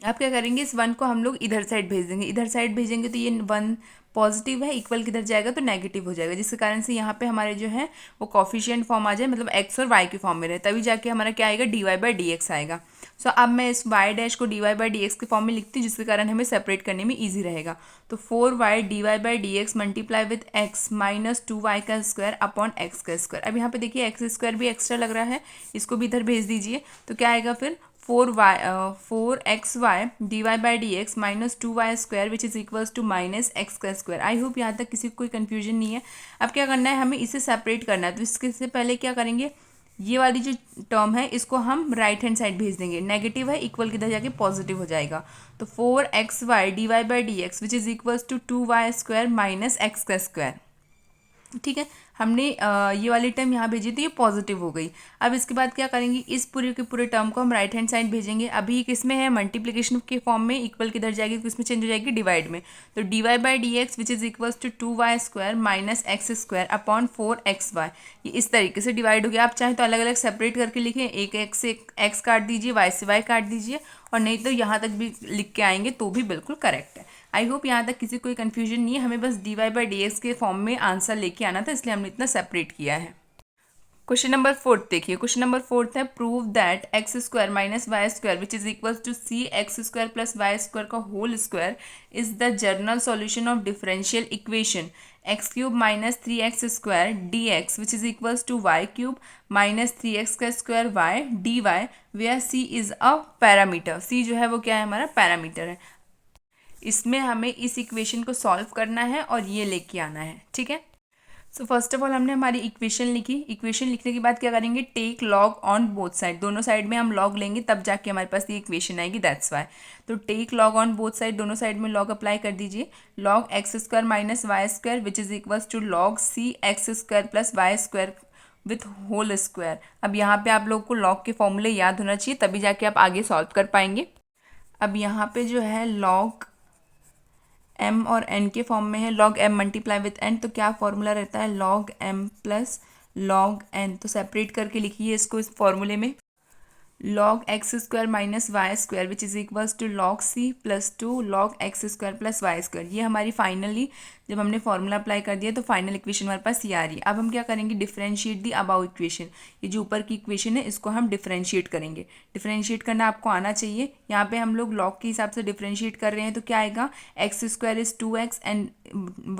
आप क्या करेंगे, इस 1 को हम लोग इधर साइड भेज देंगे, इधर साइड भेजेंगे तो ये 1 पॉजिटिव है, इक्वल किधर जाएगा तो नेगेटिव हो जाएगा, जिसके कारण से यहाँ पे हमारे जो है वो कॉफिशिएंट फॉर्म आ जाए, मतलब x और y के फॉर्म में रहे, तभी जाके हमारा क्या आएगा, dy बाई डी एक्स आएगा। सो अब मैं इस y डैश को dy बाई डी एक्स के फॉर्म में लिखती हूँ, जिसके कारण हमें सेपरेट करने में ईजी रहेगा। तो 4y dy by D x multiply with x minus 2y का स्क्वायर अपॉन x का स्क्वायर। अब यहाँ पे देखिए x स्क्वायर भी एक्स्ट्रा लग रहा है, इसको भी इधर भेज दीजिए, तो क्या आएगा फिर 4xy dy/dx minus 2y² which is equals to minus x का स्क्वायर। आई होप यहाँ तक किसी को कोई कन्फ्यूजन नहीं है। अब क्या करना है, हमें इसे सेपरेट करना है। तो इसके से पहले क्या करेंगे, ये वाली जो टर्म है इसको हम राइट हैंड साइड भेज देंगे। नेगेटिव है, इक्वल की तरह जाके पॉजिटिव हो जाएगा। तो 4xy dy/dx which is equals to 2y² minus x का स्क्वायर। ठीक है, हमने ये वाली टर्म यहाँ भेजी तो ये पॉजिटिव हो गई। अब इसके बाद क्या करेंगे, इस पूरे के पूरे टर्म को हम राइट हैंड साइड भेजेंगे। अभी किस में है, मल्टीप्लिकेशन के फॉर्म में, इक्वल किधर जाएगी तो इसमें चेंज हो जाएगी डिवाइड में। तो dy/dx which is equals to 2y² minus x square upon 4xy। ये इस तरीके से डिवाइड हो गया। आप चाहें तो अलग अलग सेपरेट करके लिखें, एक एक्स से एक्स काट दीजिए, वाई से वाई काट दीजिए, और नहीं तो यहाँ तक भी लिख के आएंगे तो भी बिल्कुल करेक्ट है। आई होप यहाँ तक किसी कोई कन्फ्यूजन नहीं है। हमें बस dy/dx के फॉर्म में आंसर लेके आना था, इसलिए हमने इतना सेपरेट किया है। क्वेश्चन नंबर 4 देखिए। क्वेश्चन नंबर 4 है, prove that x² minus y² which is equal to cx² plus y² का whole square is the general solution of differential equation x³ minus 3x² dx which is equals to y³ minus 3x का square y dy, where c is a parameter. c जो है वो क्या है, हमारा parameter है। इसमें हमें इस इक्वेशन को सॉल्व करना है और ये लेके आना है। ठीक है, सो फर्स्ट ऑफ ऑल हमने हमारी इक्वेशन लिखी। इक्वेशन लिखने के बाद क्या करेंगे, take log on both side. दोनों साइड में हम लॉग लेंगे तब जाके हमारे पास ये इक्वेशन आएगी, दैट्स वाई। तो take log on both side, दोनों साइड में लॉग अप्लाई कर दीजिए। Log x² minus y² which is equals to log cx² plus y² with whole square. अब यहाँ पे आप लोग को लॉग के फॉर्मूले याद होना चाहिए, तभी जाके आप आगे सॉल्व कर पाएंगे। अब यहाँ पे जो है लॉग m और n के फॉर्म में है, log m multiply with n, तो क्या फॉर्मूला रहता है, log m plus log n। तो सेपरेट करके लिखिए इसको इस फॉर्मूले में, log x² minus y² which is equals to log c plus 2 log x² plus y²। ये हमारी फाइनली जब हमने फॉर्मूला अप्लाई कर दिया तो फाइनल इक्वेशन हमारे पास ये आ रही है। अब हम क्या करेंगे, डिफरेंशिएट दी अबाउ इक्वेशन। ये जो ऊपर की इक्वेशन है इसको हम डिफरेंशिएट करेंगे। डिफरेंशिएट करना आपको आना चाहिए। यहाँ पे हम लोग लॉग के हिसाब से डिफरेंशिएट कर रहे हैं तो क्या आएगा, x² is 2x and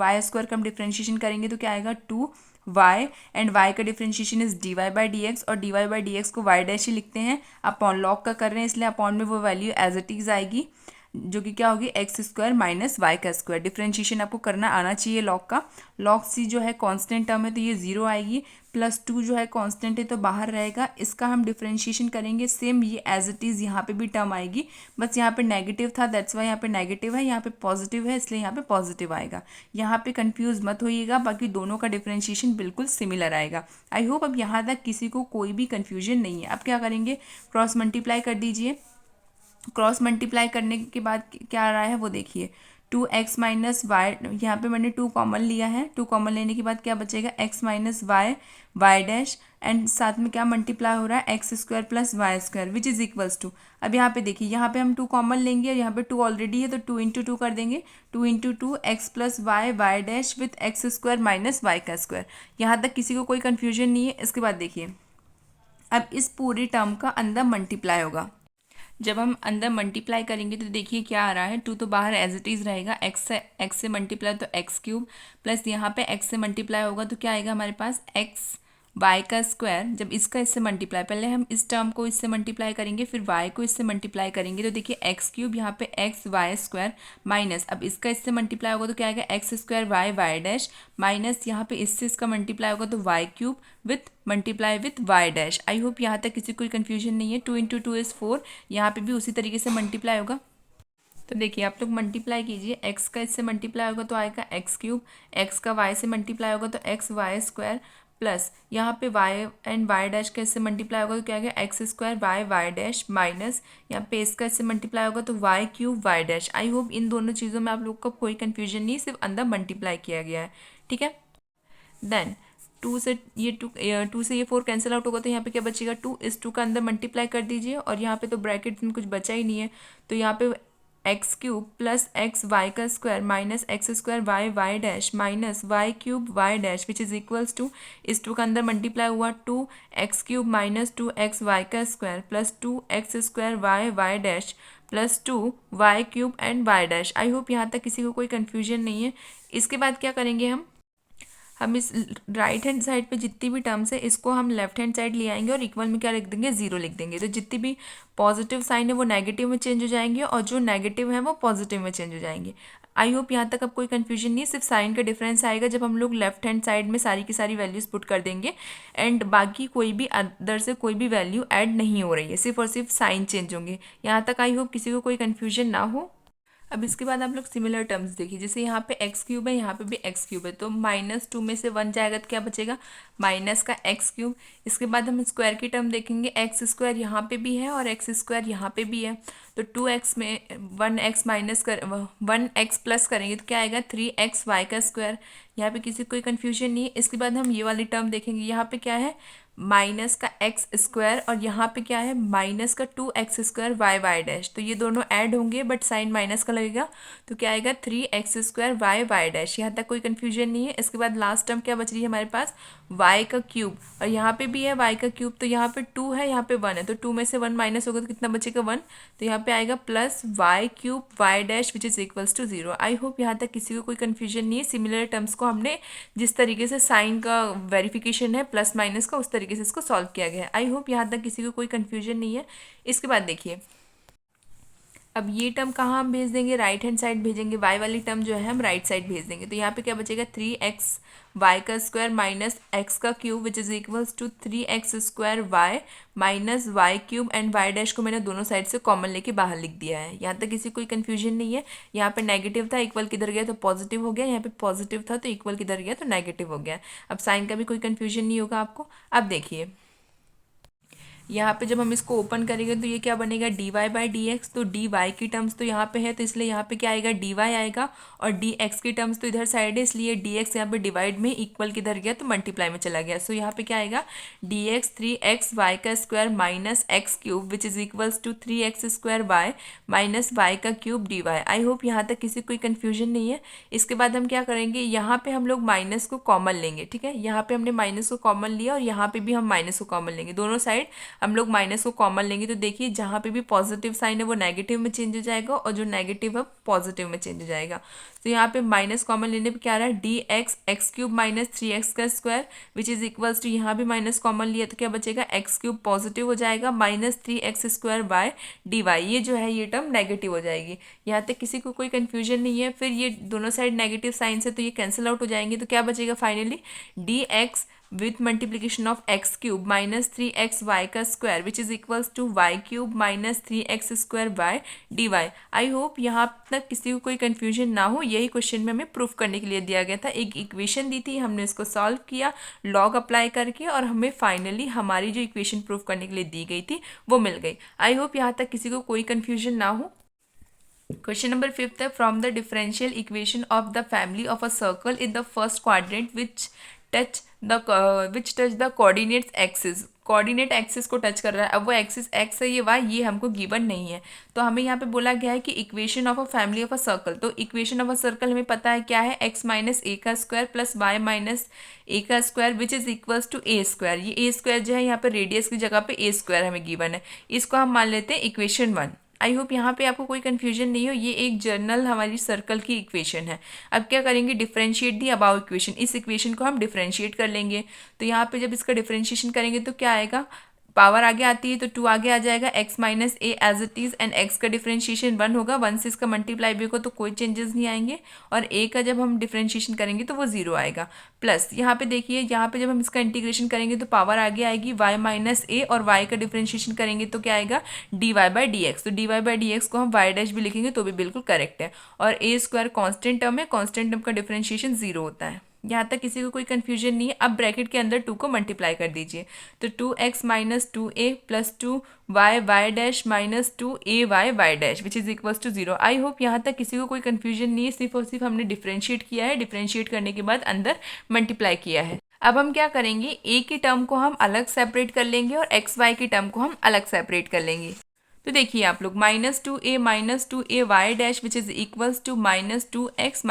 y² का हम डिफरेंशिएशन करेंगे तो क्या आएगा 2y, एंड y का डिफरेंशिएशन इज dy/dx, और dy/dx को y डैश ही लिखते हैं। अपॉन लॉग का कर रहे हैं इसलिए अपॉन में वो वैल्यू एज इट इज आएगी, जो कि क्या होगी x² माइनस y का स्क्वायर। डिफरेंशिएशन आपको करना आना चाहिए लॉग का। लॉग c जो है कांस्टेंट टर्म है तो ये 0 आएगी, प्लस 2 जो है कांस्टेंट है तो बाहर रहेगा। इसका हम डिफरेंशिएशन करेंगे, सेम ये एज इट इज़ यहाँ पे भी टर्म आएगी, बस यहाँ पे नेगेटिव था दैट्स वाई यहाँ पे नेगेटिव है, यहाँ पे पॉजिटिव है इसलिए यहाँ पे पॉजिटिव आएगा। यहाँ पे कंफ्यूज मत होइएगा, बाकी दोनों का डिफरेंशिएशन बिल्कुल सिमिलर आएगा। आई होप अब यहाँ तक किसी को कोई भी कन्फ्यूजन नहीं है। अब क्या करेंगे, क्रॉस मल्टीप्लाई कर दीजिए। क्रॉस मल्टीप्लाई करने के बाद क्या आ रहा है वो देखिए, 2x माइनस वाई, यहाँ पे मैंने 2 कॉमन लिया है। 2 कॉमन लेने के बाद क्या बचेगा, x minus y y dash, and साथ में क्या मल्टीप्लाई हो रहा है, x² plus y² which is equals to. अब यहाँ पे देखिए, यहाँ पे हम 2 कॉमन लेंगे और यहाँ पे 2 ऑलरेडी है तो 2 इंटू 2 कर देंगे। 2 into 2 x plus y y dash with x² minus Y का स्क्वायर। यहाँ तक किसी को कोई कन्फ्यूजन नहीं है। इसके बाद देखिए, अब इस पूरी टर्म का अंदर मल्टीप्लाई होगा। जब हम अंदर मल्टीप्लाई करेंगे तो देखिए क्या आ रहा है, 2 तो बाहर एज इट इज़ रहेगा, x से मल्टीप्लाई तो x³ प्लस यहाँ पे x से मल्टीप्लाई होगा तो क्या आएगा हमारे पास, x y का स्क्वायर। जब इसका इससे मल्टीप्लाई, पहले हम इस टर्म को इससे मल्टीप्लाई करेंगे फिर y को इससे मल्टीप्लाई करेंगे तो देखिए x³ यहाँ पे xy² माइनस, अब इसका इससे मल्टीप्लाई होगा तो क्या आएगा, x² y y dash, minus यहाँ पे इससे इसका मल्टीप्लाई होगा तो y³ with multiply with y dash. I hope यहाँ तक किसी कोई कन्फ्यूजन नहीं है। 2 इंटू 2 इज़ 4, यहाँ पे भी उसी तरीके से मल्टीप्लाई होगा। तो देखिए आप लोग मल्टीप्लाई कीजिए, x का इससे मल्टीप्लाई होगा तो आएगा x³, x का y से मल्टीप्लाई होगा तो xy² प्लस यहाँ पे y एंड y डैश का इससे मल्टीप्लाई होगा तो क्या आएगा, x² y y dash, minus यहाँ पे इसका इससे मल्टीप्लाई होगा तो y³ y dash. I hope इन दोनों चीज़ों में आप लोग को कोई कन्फ्यूजन नहीं, सिर्फ अंदर मल्टीप्लाई किया गया है। ठीक है, देन 2 से ये 4 कैंसिल आउट होगा तो यहाँ पे क्या बचेगा, 2 इस 2 का अंदर मल्टीप्लाई कर दीजिए, और यहाँ पे तो ब्रैकेट में कुछ बचा ही नहीं है तो यहाँ पे x³ प्लस x y का square minus x² y y dash minus y³ y dash which is equals to, इस 2 का अंदर मल्टीप्लाई हुआ 2x³ माइनस 2x y का square plus 2x² y y dash plus 2y³ and y dash. I hope यहाँ तक किसी को कोई कन्फ्यूजन नहीं है। इसके बाद क्या करेंगे हम, हम इस राइट हैंड साइड पे जितनी भी टर्म्स है इसको हम लेफ्ट हैंड साइड ले आएंगे और इक्वल में क्या लिख देंगे, जीरो लिख देंगे। तो जितनी भी पॉजिटिव साइन है वो नेगेटिव में चेंज हो जाएंगे और जो नेगेटिव है वो पॉजिटिव में चेंज हो जाएंगे। आई होप यहाँ तक अब कोई कंफ्यूजन नहीं है, सिर्फ साइन का डिफरेंस आएगा जब हम लोग लेफ्ट हैंड साइड में सारी की सारी वैल्यूज पुट कर देंगे एंड बाकी कोई भी अदर से कोई भी वैल्यू ऐड नहीं हो रही है, सिर्फ और सिर्फ साइन चेंज होंगे। यहाँ तक आई होप किसी को कोई कन्फ्यूजन ना हो। अब इसके बाद आप लोग सिमिलर टर्म्स देखिए, जैसे यहाँ पे एक्स क्यूब है, यहाँ पे भी एक्स क्यूब है, तो -2 में से 1 जाएगा तो क्या बचेगा, माइनस का एक्स क्यूब। इसके बाद हम स्क्वायर की टर्म देखेंगे, एक्स स्क्वायर यहाँ पे भी है और एक्स स्क्वायर यहाँ पे भी है, तो 2x में 1x माइनस कर 1x प्लस करेंगे तो क्या आएगा 3xy का स्क्वायर। यहाँ पे किसी को कोई कन्फ्यूजन नहीं है। इसके बाद हम ये वाली टर्म देखेंगे, यहाँ पे क्या है माइनस का एक्स स्क्वायर और यहाँ पे क्या है माइनस का 2x² वाई डैश, तो ये दोनों ऐड होंगे बट साइन माइनस का लगेगा, तो क्या आएगा 3x² वाई डैश। यहाँ तक कोई कन्फ्यूजन नहीं है। इसके बाद लास्ट टर्म क्या बच रही है हमारे पास, y का क्यूब, और यहाँ पे भी है y का क्यूब, तो यहाँ पे 2 है यहाँ पे 1 है, तो 2 में से 1 माइनस होगा तो कितना बचेगा 1, तो यहाँ पे आएगा plus y cube y dash which is equals to 0। I hope यहाँ तक किसी को कोई कन्फ्यूजन नहीं है। सिमिलर टर्म्स को हमने जिस तरीके से साइन का वेरिफिकेशन है प्लस माइनस का उस तरीके से इसको सॉल्व किया गया है। आई होप यहाँ तक किसी को कोई कन्फ्यूजन नहीं है। इसके बाद देखिए, अब ये टर्म कहाँ हम भेज देंगे, राइट हैंड साइड भेजेंगे, y वाली टर्म जो है हम राइट साइड भेज देंगे, तो यहाँ पे क्या बचेगा 3x y का स्क्वायर माइनस x का cube which is equals to 3x² y minus y cube and y dash को मैंने दोनों साइड से कॉमन लेके बाहर लिख दिया है। यहाँ तक किसी कोई कन्फ्यूजन नहीं है। यहाँ पे नेगेटिव था, इक्वल किधर गया तो पॉजिटिव हो गया, यहाँ पे पॉजिटिव था तो इक्वल किधर गया तो नेगेटिव हो गया। अब साइन का भी कोई कन्फ्यूजन नहीं होगा आपको। अब देखिए यहाँ पे जब हम इसको ओपन करेंगे तो ये क्या बनेगा dy/dx, तो dy की टर्म्स तो यहाँ पे है तो इसलिए यहाँ पे क्या आएगा dy आएगा, और dx की टर्म्स तो इधर साइड है इसलिए dx यहाँ पे डिवाइड में इक्वल किधर गया तो मल्टीप्लाई में चला गया। सो यहाँ पे क्या आएगा dx 3xy का square minus x cube which is equals to 3x² y minus Y का क्यूब dy। आई होप यहाँ तक किसी कोई कन्फ्यूजन नहीं है। इसके बाद हम क्या करेंगे, यहाँ पे हम लोग माइनस को कॉमन लेंगे, ठीक है, यहाँ पे हमने माइनस को कॉमन लिया और यहाँ पे भी हम माइनस को कॉमन लेंगे, दोनों साइड हम लोग माइनस को कॉमन लेंगे, तो देखिए जहाँ पे भी पॉजिटिव साइन है वो नेगेटिव में चेंज हो जाएगा और जो नेगेटिव है पॉजिटिव में चेंज हो जाएगा। तो यहाँ पे माइनस कॉमन लेने पे क्या आ रहा है dx x cube minus 3x का square which is equals to, यहाँ भी माइनस कॉमन लिया तो क्या बचेगा एक्स क्यूब पॉजिटिव हो जाएगा माइनस 3x² y dy, ये जो है ये टर्म नेगेटिव हो जाएगी। यहाँ तक किसी को कोई कन्फ्यूजन नहीं है। फिर ये दोनों साइड नेगेटिव साइन से तो ये कैंसिल आउट हो जाएंगे, तो क्या बचेगा finally dx with multiplication of x cube minus 3xy का square which is equals to y cube minus 3x² y dy। I hope यहाँ तक किसी को कोई कन्फ्यूजन ना हो। यही क्वेश्चन में हमें प्रूफ करने के लिए दिया गया था, एक इक्वेशन दी थी, हमने इसको सॉल्व किया लॉग अप्लाई करके और हमें फाइनली हमारी जो इक्वेशन प्रूफ करने के लिए दी गई थी वो मिल गई। आई होप यहाँ तक किसी को कोई कन्फ्यूजन ना हो। क्वेश्चन नंबर 5 है, from the differential equation of the family of a circle in the first quadrant touch touch the coordinates axis, coordinate axis को टच कर रहा है। अब वो एक्सिस एक्स है, ये वाई, ये हमको गिवन नहीं है, तो हमें यहाँ पे बोला गया है कि equation of a family of a circle. तो इक्वेशन ऑफ अ सर्कल हमें पता है क्या है, x माइनस ए का square plus y minus a का square which is equals to a square. ये ए स्क्वायर जो है यहाँ पे रेडियस की जगह पे ए स्क्वायर हमें गिवन है, इसको हम मान लेते हैं इक्वेशन 1। आई होप यहाँ पे आपको कोई कन्फ्यूजन नहीं हो। ये एक जनरल हमारी सर्कल की इक्वेशन है। अब क्या करेंगे, डिफरेंशिएट दी अबाउ इक्वेशन, इस इक्वेशन को हम डिफरेंशिएट कर लेंगे। तो यहाँ पे जब इसका डिफरेंशिएशन करेंगे तो क्या आएगा, पावर आगे आती है तो 2 आगे आ जाएगा, x minus a as it is and x का डिफरेंशिएशन 1 होगा, 1 से इसका मल्टीप्लाई भी होगा तो कोई चेंजेस नहीं आएंगे, और a का जब हम डिफरेंशिएशन करेंगे तो वो 0 आएगा। प्लस यहाँ पे देखिए, यहाँ पे जब हम इसका इंटीग्रेशन करेंगे तो पावर आगे आएगी y माइनस ए, और y का डिफरेंशिएशन करेंगे तो क्या आएगा dy/dx, तो dy/dx को हम y डैश भी लिखेंगे तो भी बिल्कुल करेक्ट है। और a स्क्वायर कॉन्स्टेंट टर्म है, कॉन्स्टेंट टर्म का डिफरेंशिएशन 0 होता है। यहाँ तक किसी को कोई कन्फ्यूजन नहीं है। अब ब्रैकेट के अंदर 2 को मल्टीप्लाई कर दीजिए, तो 2x minus 2a plus 2y y dash minus 2ay y dash which is equals to 0। I hope यहाँ तक किसी को कोई कन्फ्यूजन नहीं है। सिर्फ और सिर्फ हमने डिफरेंशिएट किया है, डिफरेंशिएट करने के बाद अंदर मल्टीप्लाई किया है। अब हम क्या करेंगे, a की टर्म को हम अलग सेपरेट कर लेंगे और x y की टर्म को हम अलग सेपरेट कर लेंगे। तो देखिए आप लोग -2a y dash which is equals to -2x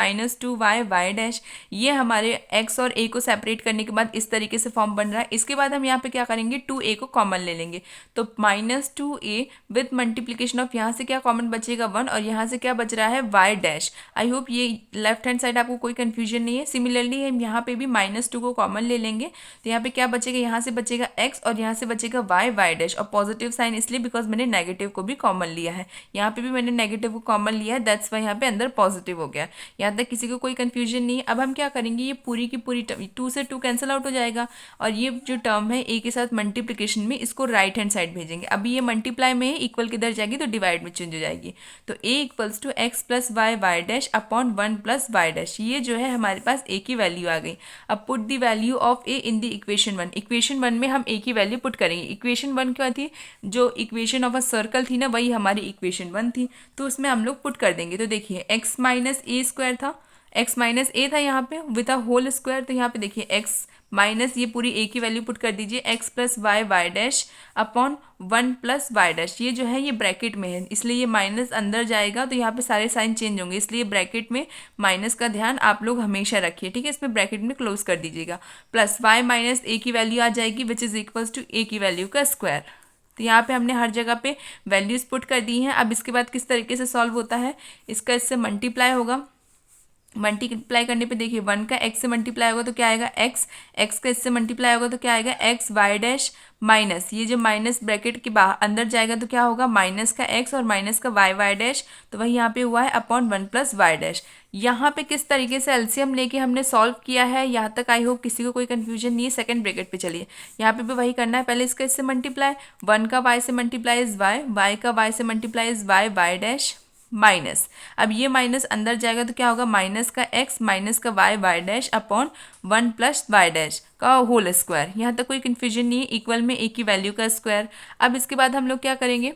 y dash, ये हमारे x और a को सेपरेट करने के बाद इस तरीके से फॉर्म बन रहा है। इसके बाद हम यहाँ पे क्या करेंगे, 2a को कॉमन ले लेंगे, तो -2a विथ मल्टीप्लीकेशन ऑफ यहाँ से क्या कॉमन बचेगा 1 और यहाँ से क्या बच रहा है वाई डैश। आई होप ये लेफ्ट हैंड साइड आपको कोई कंफ्यूजन नहीं है। सिमिलरली हम यहाँ पे भी -2 को कॉमन ले लेंगे, तो यहाँ पे क्या बचेगा, यहाँ से बचेगा x और यहाँ से बचेगा वाई डैश, और पॉजिटिव साइन इसलिए बिकॉज मैंने नेगेटिव को भी कॉमन लिया है, यहाँ पे भी मैंने नेगेटिव को कॉमन लिया है, दैट्स वाई यहाँ पे अंदर पॉजिटिव हो गया। यहाँ तक किसी को कोई कंफ्यूजन नहीं है। अब हम क्या करेंगे, ये पूरी की पूरी टर्म 2 से 2 कैंसिल आउट हो जाएगा, और ये जो टर्म है a के साथ मल्टीप्लिकेशन में, इसको राइट हैंड साइड भेजेंगे। अभी ये मल्टीप्लाई में है, इक्वल किधर जाएगी तो डिवाइड में चेंज हो जाएगी, तो a equals to x plus y dash upon 1 plus y dash, ये जो है हमारे पास a की वैल्यू आ गई। अब put the value of a in the equation 1, equation 1 में हम a की वैल्यू पुट करेंगे। इक्वेशन 1 क्या थी, जो इक्वेशन ऑफ अ सर्कल थी ना, वही हमारी इक्वेशन 1 थी, तो उसमें हम लोग पुट कर देंगे। तो देखिए x माइनस ए स्क्वायर था, x माइनस ए था यहाँ पे विद अ होल स्क्वायर, तो यहाँ पे देखिए x माइनस ये पूरी a की वैल्यू पुट कर दीजिए, x plus y dash upon 1 plus y dash, ये जो है ये ब्रैकेट में है इसलिए ये माइनस अंदर जाएगा, तो यहाँ पे सारे साइन चेंज होंगे, इसलिए ब्रैकेट में माइनस का ध्यान आप लोग हमेशा रखिए, ठीक है। इसमें ब्रैकेट में क्लोज कर दीजिएगा, प्लस y माइनस ए की वैल्यू आ जाएगी which is equals to a की वैल्यू का स्क्वायर। तो यहाँ पे हमने हर जगह पे वैल्यूज पुट कर दी हैं। अब इसके बाद किस तरीके से सॉल्व होता है, इसका इससे मल्टीप्लाई होगा, मल्टीप्लाई करने पे देखिए 1 का x से मल्टीप्लाई होगा तो क्या आएगा x का इससे मल्टीप्लाई होगा तो क्या आएगा x वाई डैश माइनस, ये जो माइनस ब्रैकेट के बाहर अंदर जाएगा तो क्या होगा माइनस का x और माइनस का वाई डैश, तो वही यहाँ पे हुआ है अपॉन 1 प्लस वाई डैश। यहाँ पे किस तरीके से एलसीएम लेके हमने सॉल्व किया है, यहाँ तक आई होप किसी को कोई कंफ्यूजन नहीं है। सेकंड ब्रैकेट पे चलिए, यहाँ पे भी वही करना है, पहले इसका इससे मल्टीप्लाई, 1 का y से मल्टीप्लाई इज y का y से multiply is y dash minus, अब ये माइनस अंदर जाएगा तो क्या होगा माइनस का x माइनस का y dash upon 1 plus y dash का होल स्क्वायर। यहाँ तक कोई कन्फ्यूजन नहीं है, इक्वल में a की वैल्यू का स्क्वायर। अब इसके बाद हम लोग क्या करेंगे,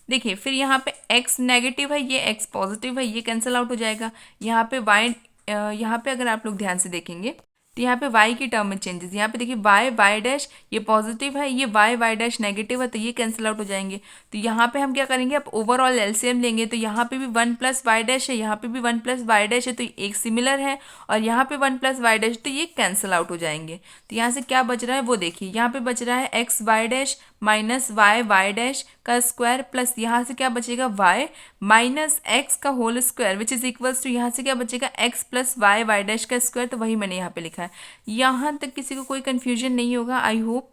देखिए फिर यहाँ पे x नेगेटिव है, ये x पॉजिटिव है, ये कैंसिल आउट हो जाएगा। यहाँ पे y, यहाँ पे अगर आप लोग ध्यान से देखेंगे तो यहाँ पे y की टर्म में चेंजेस, यहाँ पे देखिए वाई डैश ये पॉजिटिव है, ये वाई डैश नेगेटिव है, तो ये कैंसिल आउट हो जाएंगे। तो यहाँ पे हम क्या करेंगे, अब ओवरऑल एलसीएम लेंगे, तो यहाँ पे भी 1 प्लस वाई डैश है, यहाँ पे भी 1 प्लस वाई डैश है, तो एक सिमिलर है, और यहाँ पे 1 प्लस वाई डैश, तो ये कैंसिल आउट हो जाएंगे। तो यहाँ से क्या बच रहा है वो देखिए, यहाँ पे बच रहा है x y dash minus y dash का स्क्वायर, प्लस यहाँ से क्या बचेगा y माइनस एक्स का whole square which is equals to यहाँ से क्या बचेगा x प्लस वाई डैश का स्क्वायर, तो वही मैंने यहाँ पे लिखा है। यहाँ तक किसी को कोई कंफ्यूजन नहीं होगा आई होप।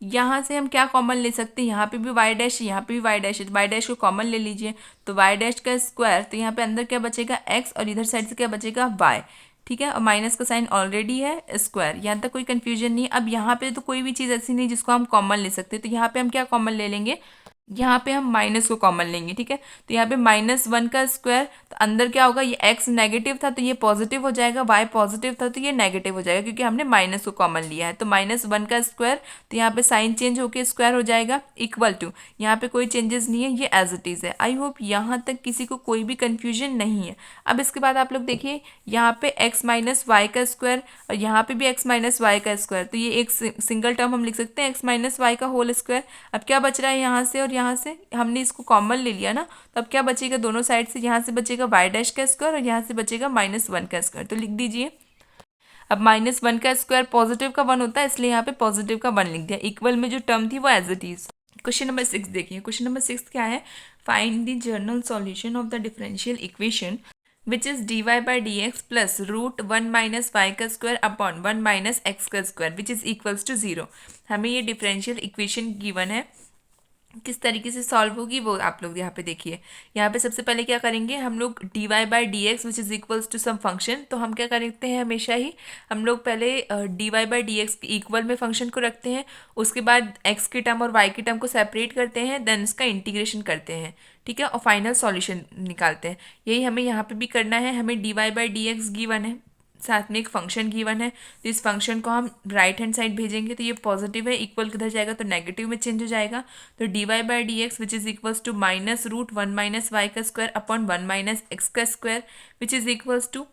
यहाँ से हम क्या कॉमन ले सकते हैं, यहाँ पे भी वाई डैश, यहाँ पे भी वाई डैश है, वाई डैश को कॉमन ले लीजिए, तो वाई डैश का स्क्वायर, तो यहाँ पे अंदर क्या बचेगा x और इधर साइड से क्या बचेगा y, ठीक है, और माइनस का साइन ऑलरेडी है स्क्वायर, यहाँ तक कोई कंफ्यूजन नहीं। अब यहाँ पे तो कोई भी चीज़ ऐसी नहीं जिसको हम कॉमन ले सकते, तो यहाँ पे हम क्या कॉमन ले लेंगे, यहाँ पे हम माइनस को कॉमन लेंगे, ठीक है। तो यहाँ पे -1 का स्क्वायर, तो अंदर क्या होगा, ये x नेगेटिव था तो ये पॉजिटिव हो जाएगा, y पॉजिटिव था तो ये नेगेटिव हो जाएगा, क्योंकि हमने माइनस को कॉमन लिया है। तो -1 का स्क्वायर, तो यहाँ पे साइन चेंज होके स्क्वायर हो जाएगा, इक्वल टू, यहाँ पे कोई चेंजेस नहीं है, ये एज इट इज़ है। आई होप यहाँ तक किसी को कोई भी कन्फ्यूजन नहीं है। अब इसके बाद आप लोग देखिए, यहाँ पे x माइनस वाई का स्क्वायर और यहाँ पे भी x माइनस वाई का स्क्वायर, तो ये एक सिंगल टर्म हम लिख सकते हैं x माइनस वाई का होल स्क्वायर। अब क्या बच रहा है, यहाँ से और यहाँ से हमने इसको कॉमन ले लिया ना, तो अब क्या बचेगा दोनों साइड से, यहाँ से बचेगा वाई डैश का स्क्वायर और यहाँ से बचेगा -1 का स्क्वायर, तो लिख दीजिए। अब -1 का स्क्वायर पॉजिटिव का 1 होता है, इसलिए यहाँ पे पॉजिटिव का 1 लिख दिया, इक्वल में जो टर्म थी वो as it is. Question number 6 देखिए, क्वेश्चन नंबर 6 क्या है, find the general solution of the differential equation which is dy by D x plus √1 minus Y का स्क्वायर अपॉन 1 माइनस एक्स का square which is equals to 0। हमें ये differential equation given है, किस तरीके से सॉल्व होगी वो आप लोग यहाँ पे देखिए। यहाँ पे सबसे पहले क्या करेंगे हम लोग, dy by D x which is equals to some function, तो हम क्या करते हैं हमेशा ही, हम लोग पहले dy by D x equal में फंक्शन को रखते हैं, उसके बाद x की टर्म और y की टर्म को सेपरेट करते हैं, देन इसका इंटीग्रेशन करते हैं, ठीक है, और फाइनल सॉल्यूशन निकालते हैं। यही हमें यहाँ पे भी करना है। हमें dy by D x given है, साथ में एक फंक्शन गिवन है, तो इस फंक्शन को हम राइट हैंड साइड भेजेंगे, तो ये पॉजिटिव है, इक्वल किधर जाएगा तो नेगेटिव में चेंज हो जाएगा। तो dy by D x which is equals to -√1 minus Y का स्क्वायर अपॉन 1 माइनस एक्स का square which is equals to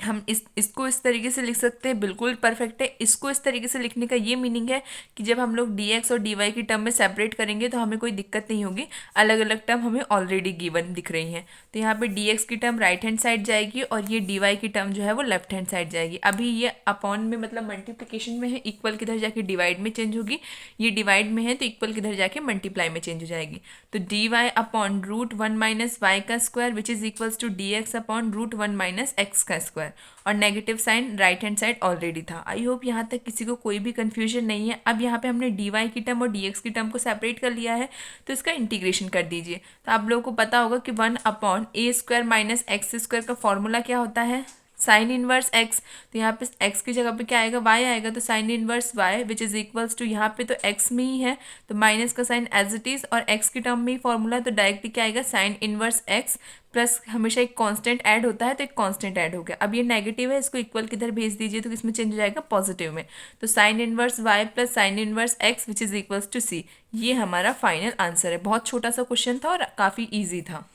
हम इसको इस तरीके से लिख सकते हैं, बिल्कुल परफेक्ट है। इसको इस तरीके से लिखने का ये मीनिंग है कि जब हम लोग dx और dy की टर्म में सेपरेट करेंगे तो हमें कोई दिक्कत नहीं होगी, अलग अलग टर्म हमें ऑलरेडी गिवन दिख रही हैं। तो यहाँ पे dx की टर्म राइट हैंड साइड जाएगी और ये dy की टर्म जो है वो लेफ्ट हैंड साइड जाएगी। अभी ये अपॉन में मतलब मल्टीप्लिकेशन में है, इक्वल किधर जाके डिवाइड में चेंज होगी, ये डिवाइड में है तो इक्वल किधर जाके मल्टीप्लाई में चेंज हो जाएगी। तो dy upon root one minus Y का square which is equals to dx upon root one minus x का स्क्वायर, और negative sign right hand side already था। आई होप यहाँ तक किसी को कोई भी कंफ्यूजन नहीं है। अब यहाँ पे हमने dy की टर्म और dx की टर्म को सेपरेट कर लिया है, तो इसका इंटीग्रेशन कर दीजिए। तो आप लोगों को पता होगा कि वन अपॉन ए स्क्वायर माइनस एक्स स्क्वायर का फॉर्मूला क्या होता है, साइन इनवर्स एक्स। तो यहाँ पे एक्स की जगह पे क्या आएगा, वाई आएगा, तो sine inverse y which is equals to, यहाँ पे तो एक्स में ही है तो माइनस का साइन एज इट इज, और एक्स की टर्म में ही फॉर्मूला, तो डायरेक्टली क्या आएगा, साइन इनवर्स एक्स प्लस हमेशा एक कांस्टेंट ऐड होता है तो एक कांस्टेंट ऐड हो गया। अब ये नेगेटिव है, इसको इक्वल किधर भेज दीजिए तो किसमें चेंज हो जाएगा, पॉजिटिव में। तो sine inverse Y plus sine inverse X which is equals to C, ये हमारा फाइनल आंसर है। बहुत छोटा सा क्वेश्चन था और काफ़ी ईजी था।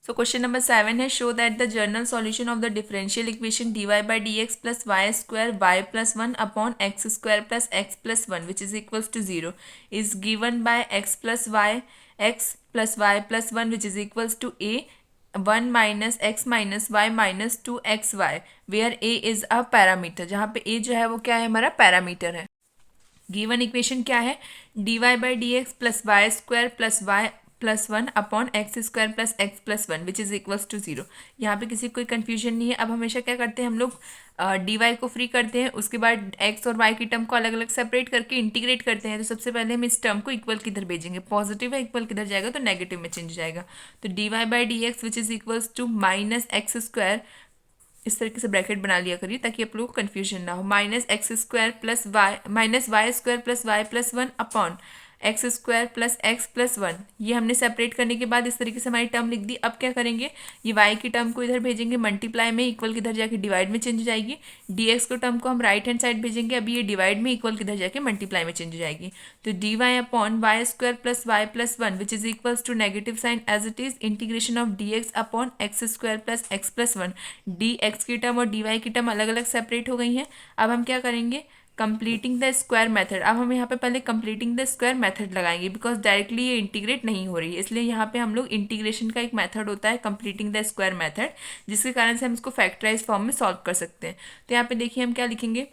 So question number 7 है, show that the general solution of the differential equation dy by dx plus y square y plus 1 upon x square plus x plus 1 which is equals to 0 is given by x plus y plus 1 which is equals to a 1 minus x minus y minus 2xy where a is a parameter, जहाँ पे a जो है वो क्या है, हमारा parameter है। Given equation क्या है, dy by D x plus y square plus y plus one upon x square plus x plus one which is equals to zero. यहाँ पे किसी को कोई कन्फ्यूजन नहीं है। अब हमेशा क्या करते हैं हम लोग, डी वाई को फ्री करते हैं, उसके बाद एक्स और वाई की टर्म को अलग अलग सेपरेट करके इंटीग्रेट करते हैं। तो सबसे पहले हम इस टर्म को इक्वल किधर भेजेंगे, पॉजिटिव है, इक्वल किधर जाएगा तो नेगेटिव में चेंज हो जाएगा। तो d Y by D x which is equals to minus x square, इस तरीके से ब्रैकेट बना लिया करिए ताकि आप लोगों को कन्फ्यूजन ना हो, minus x square plus y minus y square plus y plus one upon x square plus x plus one. ये हमने सेपरेट करने के बाद इस तरीके से हमारी टर्म लिख दी। अब क्या करेंगे, ये वाई की टर्म को इधर भेजेंगे मल्टीप्लाई में, इक्वल किधर जाके डिवाइड में चेंज हो जाएगी। डीएक्स को टर्म को हम राइट हैंड साइड भेजेंगे, अभी ये डिवाइड में, इक्वल किधर जाके मल्टीप्लाई में चेंज हो जाएगी। तो d Y upon y square plus y plus one which is equals to negative sign as it is integration of d x upon x square plus x plus one. D x की term और d y की term अलग अलग separate हो गई हैं। अब हम क्या करेंगे, कंप्लीटिंग द स्क्वायर मेथड। अब हम यहाँ पे पहले कंप्लीटिंग द स्क्वायर मेथड लगाएंगे बिकॉज डायरेक्टली ये इंटीग्रेट नहीं हो रही है, इसलिए यहाँ पे हम लोग इंटीग्रेशन का एक मेथड होता है कंप्लीटिंग द स्क्वायर मेथड, जिसके कारण से हम इसको फैक्टराइज फॉर्म में सॉल्व कर सकते हैं। तो यहाँ पे देखिए हम क्या लिखेंगे,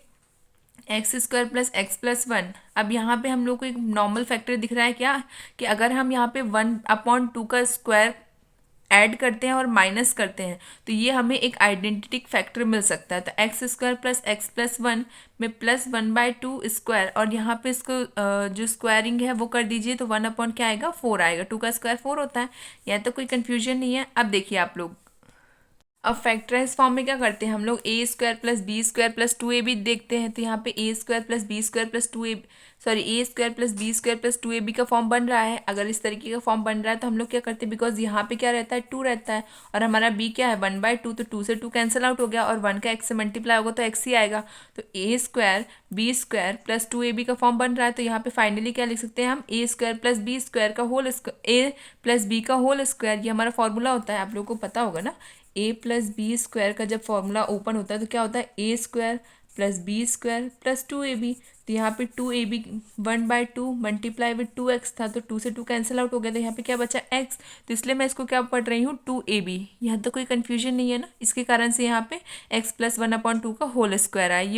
x square plus x plus one. अब यहाँ पे हम लोग को एक नॉर्मल फैक्टर दिख रहा है क्या, कि अगर हम यहाँ पे 1/2 का स्क्वायर ऐड करते हैं और माइनस करते हैं तो ये हमें एक आइडेंटिटी फैक्टर मिल सकता है। तो x square plus x plus one में प्लस 1/2 स्क्वायर, और यहाँ पे इसको जो स्क्वायरिंग है वो कर दीजिए तो 1 अपॉन क्या आएगा, 4 आएगा। 2 का स्क्वायर 4 होता है, यहाँ तो कोई कन्फ्यूजन नहीं है। अब देखिए आप लोग, अब फैक्टराइज फॉर्म में क्या करते हैं हम लोग, A square plus B square plus two A B देखते हैं। तो यहाँ पे A square plus B square plus two A sorry A square plus B square plus two A B का फॉर्म बन रहा है। अगर इस तरीके का फॉर्म बन रहा है तो हम लोग क्या करते हैं, बिकॉज यहाँ पे क्या रहता है, 2 रहता है और हमारा बी क्या है 1/2, तो 2 से 2 कैंसिल आउट हो गया और 1 का एक्स से मल्टीप्लाई होगा तो एक्स ही आएगा। तो A square B square plus two A B का फॉर्म बन रहा है। तो यहाँ पे फाइनली क्या लिख सकते हैं हम, ए स्क्वायर प्लस बी स्क्वायर का होल ए प्लस बी का होल स्क्वायर, ये हमारा फॉर्मूला होता है, आप लोगों को पता होगा ना। ए प्लस बी स्क्वायर का जब फॉर्मूला ओपन होता है तो क्या होता है, A square plus B square plus 2ab। तो यहाँ पे 2ab 1/2 मल्टीप्लाई विद 2x था, तो 2 से 2 कैंसिल आउट हो गया, तो यहाँ पे क्या बचा x। तो इसलिए मैं इसको क्या पढ़ रही हूँ 2ab। यहाँ तो कोई कन्फ्यूजन नहीं है ना, इसके कारण से यहाँ पे x प्लस 1/2 का होल स्क्वायर आया।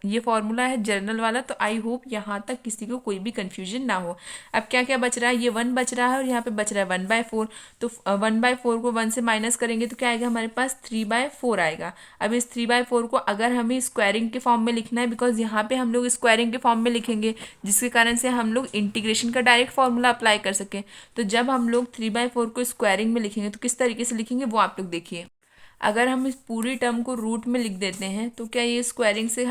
ये फॉर्मूला है जर्नल वाला। तो आई होप यहाँ तक किसी को कोई भी कन्फ्यूजन ना हो। अब क्या क्या बच रहा है, ये 1 बच रहा है और यहाँ पे बच रहा है 1/4। तो 1/4 को 1 से माइनस करेंगे तो क्या आएगा हमारे पास, 3/4 आएगा। अब इस 3/4 को अगर हमें स्क्वायरिंग के फॉर्म में लिखना है, बिकॉज यहाँ पे हम लोग स्क्वायरिंग के फॉर्म में लिखेंगे जिसके कारण से हम लोग इंटीग्रेशन का डायरेक्ट फॉर्मूला अप्लाई कर सकें। तो जब हम लोग 3/4 को स्क्वायरिंग में लिखेंगे तो किस तरीके से लिखेंगे वो आप लोग देखिए। अगर हम इस पूरी टर्म को रूट में लिख देते हैं तो क्या ये स्क्वायरिंग से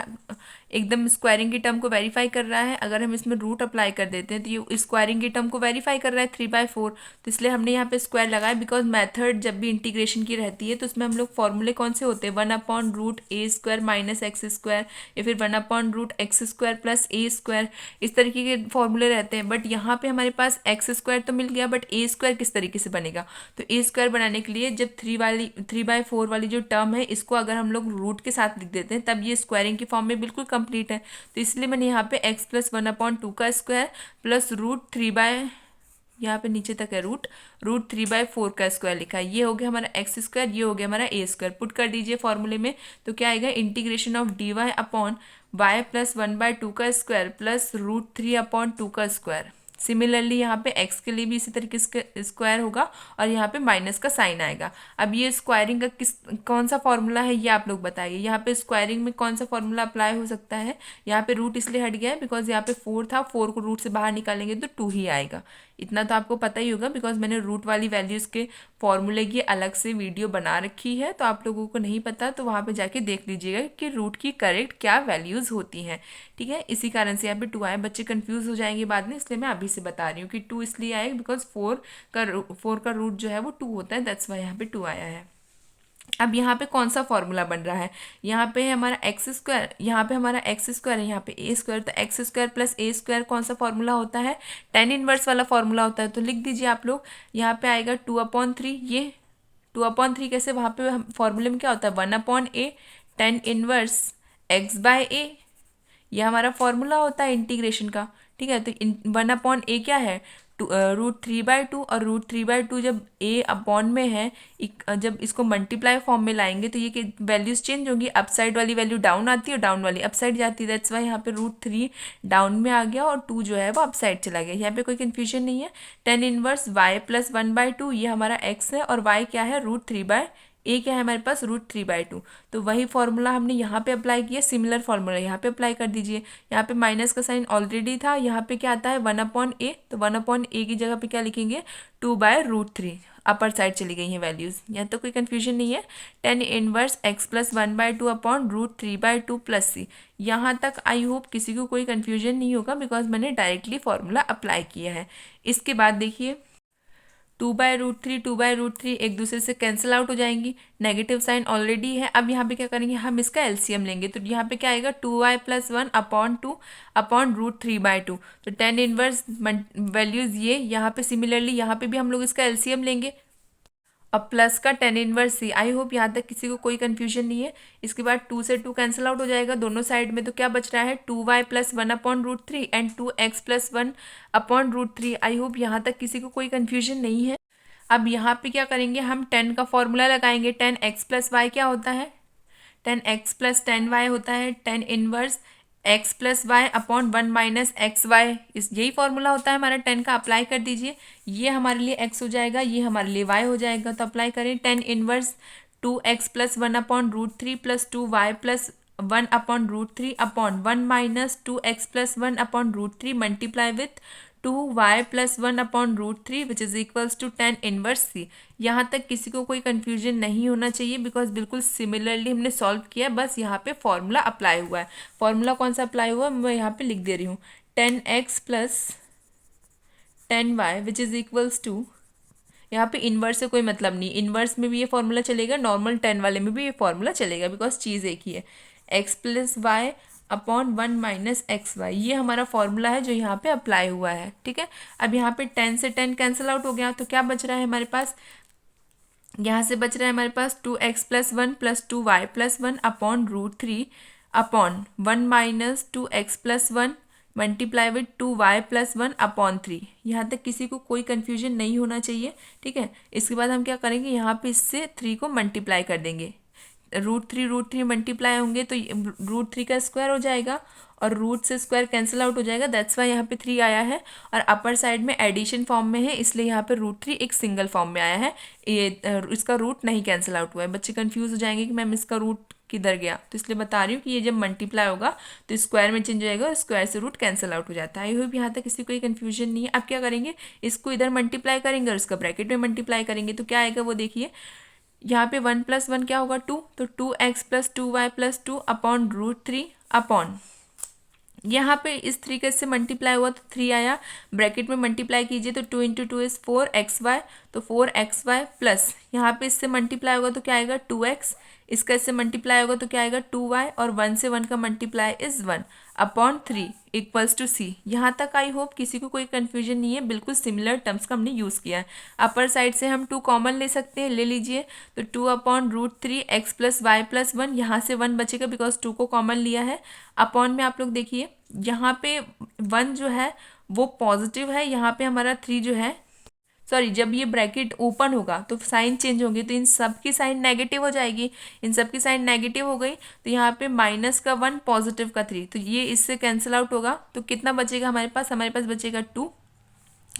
एकदम स्क्वायरिंग की टर्म को वेरीफाई कर रहा है। अगर हम इसमें रूट अप्लाई कर देते हैं तो ये स्क्वायरिंग की टर्म को वेरीफाई कर रहा है 3/4, तो इसलिए हमने यहाँ पे स्क्वायर लगाया। बिकॉज मेथड जब भी इंटीग्रेशन की रहती है तो उसमें हम लोग फॉर्मूले कौन से होते हैं, 1/√a² माइनस x² या फिर 1/√x² प्लस a², इस तरीके के फॉर्मूले रहते हैं। बट यहाँ पे हमारे पास x² तो मिल गया, बट a² किस तरीके से बनेगा, तो a² बनाने के लिए जब 3/4 वाली जो टर्म है इसको अगर हम लोग रूट के साथ लिख देते हैं तब ये स्क्वायरिंग की फॉर्म में बिल्कुल कंप्लीट है। तो इसलिए मैंने यहाँ पे x प्लस 1/2 का स्क्वायर प्लस यहाँ पे नीचे तक है रूट 3/4 का स्क्वायर लिखा है। ये हो गया हमारा x², ये हो गया हमारा a²। पुट कर दीजिए फॉर्मूले में, तो क्या आएगा, integration of dy upon y plus 1/2 का स्क्वायर प्लस √3/2 का स्क्वायर। सिमिलरली यहाँ पे x के लिए भी इसी तरीके से स्क्वायर होगा और यहाँ पे माइनस का साइन आएगा। अब ये स्क्वायरिंग का कौन सा फॉर्मूला है ये आप लोग बताइए। यहाँ पे स्क्वायरिंग में कौन सा फॉर्मूला अप्लाई हो सकता है। यहाँ पे रूट इसलिए हट गया है बिकॉज यहाँ पे 4 था, 4 को रूट से बाहर निकालेंगे तो 2 ही आएगा। इतना तो आपको पता ही होगा बिकॉज मैंने रूट वाली वैल्यूज़ के फॉर्मूले की अलग से वीडियो बना रखी है। तो आप लोगों को नहीं पता तो वहाँ पे जाके देख लीजिएगा कि रूट की करेक्ट क्या वैल्यूज़ होती हैं। ठीक है, इसी कारण से यहाँ पे 2 आए। बच्चे कंफ्यूज हो जाएंगे बाद में, इसलिए मैं अभी से बता रही हूँ कि 2 इसलिए आएगा बिकॉज 4 का रूट जो है वो 2 होता है, दैट्स वाई यहाँ पे 2 आया है। अब यहाँ पे कौन सा फॉर्मूला बन रहा है, यहाँ पे है हमारा x², यहाँ पे हमारा x² है, यहाँ पे a², तो x² प्लस a² कौन सा फॉर्मूला होता है, tan इनवर्स वाला फॉर्मूला होता है। तो लिख दीजिए आप लोग, यहाँ पे आएगा 2/3। ये 2/3 कैसे, वहाँ पे फॉर्मूले में क्या होता है 1/a tan इनवर्स x/a, यह हमारा फॉर्मूला होता है इंटीग्रेशन का। ठीक है, तो 1/a क्या है, √3/2, और √3/2 जब a अपॉन में है, जब इसको मल्टीप्लाई फॉर्म में लाएंगे तो ये वैल्यूज चेंज होंगी। अप साइड वाली वैल्यू डाउन आती है और डाउन वाली अप साइड जाती है, दैट्स वाई यहाँ पे √3 डाउन में आ गया और 2 जो है वो अप साइड चला गया। यहाँ पे कोई कन्फ्यूजन नहीं है। tan इनवर्स y प्लस 1/2 ये हमारा x है और y क्या है √3/a क्या है हमारे पास √3/2। तो वही फॉर्मूला हमने यहाँ पे अप्लाई किया, सिमिलर फॉर्मूला यहाँ पे अप्लाई कर दीजिए। यहाँ पे माइनस का साइन ऑलरेडी था, यहाँ पे क्या आता है 1/a, तो 1/a की जगह पे क्या लिखेंगे 2/√3। अपर साइड चली गई हैं वैल्यूज़, यहाँ तो कोई कन्फ्यूजन नहीं है। tan inverse x plus 1/2 upon √3/2 plus c। यहाँ तक आई होप किसी को कोई कन्फ्यूजन नहीं होगा बिकॉज मैंने डायरेक्टली फॉर्मूला अप्लाई किया है। इसके बाद देखिए 2/√3 एक दूसरे से कैंसिल आउट हो जाएंगी, नेगेटिव साइन ऑलरेडी है। अब यहाँ पे क्या करेंगे, हम इसका एलसीएम लेंगे, तो यहाँ पे क्या आएगा 2y प्लस 1 अपॉन 2 अपॉन √3/2। तो tan इनवर्स वैल्यूज़ ये यहाँ पे सिमिलरली यहाँ पे भी हम लोग इसका एलसीएम लेंगे, अब प्लस का tan इनवर्स c। आई होप यहाँ तक किसी को कोई कन्फ्यूजन नहीं है। इसके बाद 2 से 2 कैंसिल आउट हो जाएगा दोनों साइड में, तो क्या बच रहा है 2y plus 1 upon √3 and 2x plus 1 upon √3। I hope यहाँ तक किसी को कोई कन्फ्यूजन नहीं है। अब यहाँ पे क्या करेंगे, हम tan का फॉर्मूला लगाएंगे। tan x प्लस वाई क्या होता है, tan x plus tan y होता है tan inverse x plus y upon 1 minus x y, इस यही फॉर्मूला होता है हमारा tan का। अप्लाई कर दीजिए, ये हमारे लिए x हो जाएगा, ये हमारे लिए y हो जाएगा। तो अप्लाई करें tan inverse 2x plus 1 upon √3 plus 2y plus 1 upon √3 upon 1 minus 2x plus 1 upon √3 multiply with 2y plus 1 upon √3 which is equals to tan inverse c। यहाँ तक किसी को कोई कन्फ्यूजन नहीं होना चाहिए बिकॉज बिल्कुल सिमिलरली हमने सॉल्व किया, बस यहाँ पे फॉर्मूला अप्लाई हुआ है। फॉर्मूला कौन सा अप्लाई हुआ मैं यहाँ पे लिख दे रही हूँ, tan x plus tan y which is equals to, यहाँ पे इन्वर्स से कोई मतलब नहीं, इन्वर्स में भी ये फॉर्मूला चलेगा, नॉर्मल tan वाले में भी ये फॉर्मूला चलेगा बिकॉज चीज़ एक ही है। x plus y upon 1 minus x y, ये हमारा फॉर्मूला है जो यहाँ पे अप्लाई हुआ है। ठीक है, अब यहाँ पे 10 से 10 कैंसिल आउट हो गया, तो क्या बच रहा है हमारे पास, यहाँ से बच रहा है हमारे पास 2x plus 1 plus 2y plus 1 upon √3 upon 1 minus 2x plus 1 multiply with 2y plus 1 upon 3। यहाँ तक किसी को कोई कन्फ्यूजन नहीं होना चाहिए। ठीक है, इसके बाद हम क्या करेंगे, यहाँ पे इससे 3 को मल्टीप्लाई कर देंगे, √3 मल्टीप्लाई होंगे तो √3 का स्क्वायर हो जाएगा और रूट से स्क्वायर कैंसिल आउट हो जाएगा, दैट्स वाई यहाँ पे 3 आया है। और अपर साइड में एडिशन फॉर्म में है इसलिए यहाँ पे √3 एक सिंगल फॉर्म में आया है, ये इसका रूट नहीं कैंसिल आउट हुआ है। बच्चे कंफ्यूज हो जाएंगे कि मैम इसका रूट किधर गया, तो इसलिए बता रही हूँ कि ये जब मल्टीप्लाई होगा तो स्क्वायर में चेंज हो जाएगा और स्क्वायर से रूट कैंसिल आउट हो जाता है। आई होप यहाँ तक किसी कोई कन्फ्यूजन नहीं है। अब क्या करेंगे, इसको इधर मल्टीप्लाई करेंगे और इसका ब्रैकेट में मल्टीप्लाई करेंगे, तो क्या आएगा वो देखिए, यहाँ पे 1 प्लस 1 क्या होगा 2, तो 2x plus 2y plus 2 upon √3 upon यहाँ पे इस तरीके से मल्टीप्लाई हुआ तो 3 आया, ब्रैकेट में मल्टीप्लाई कीजिए तो 2 इंटू 2 इज़ 4xy, तो 4xy प्लस यहाँ पे इससे मल्टीप्लाई होगा तो क्या आएगा 2x, इसका इससे मल्टीप्लाई होगा तो क्या आएगा 2y, और 1 से 1 का multiply is 1 upon 3 equals to c। यहाँ तक आई होप किसी को कोई कन्फ्यूजन नहीं है, बिल्कुल सिमिलर टर्म्स का हमने यूज़ किया है। अपर साइड से हम 2 कॉमन ले सकते हैं, ले लीजिए, तो 2 upon root 3 x plus y plus 1, यहाँ से 1 बचेगा बिकॉज 2 को कॉमन लिया है। अपॉन में आप लोग देखिए यहाँ पे 1 जो है वो पॉजिटिव है, यहाँ पे हमारा 3 जो है, सॉरी, जब ये ब्रैकेट ओपन होगा तो साइन चेंज होंगे, तो इन सब की साइन नेगेटिव हो जाएगी, इन सब की साइन नेगेटिव हो गई, तो यहाँ पे माइनस का 1 पॉजिटिव का 3, तो ये इससे कैंसिल आउट होगा, तो कितना बचेगा हमारे पास बचेगा 2,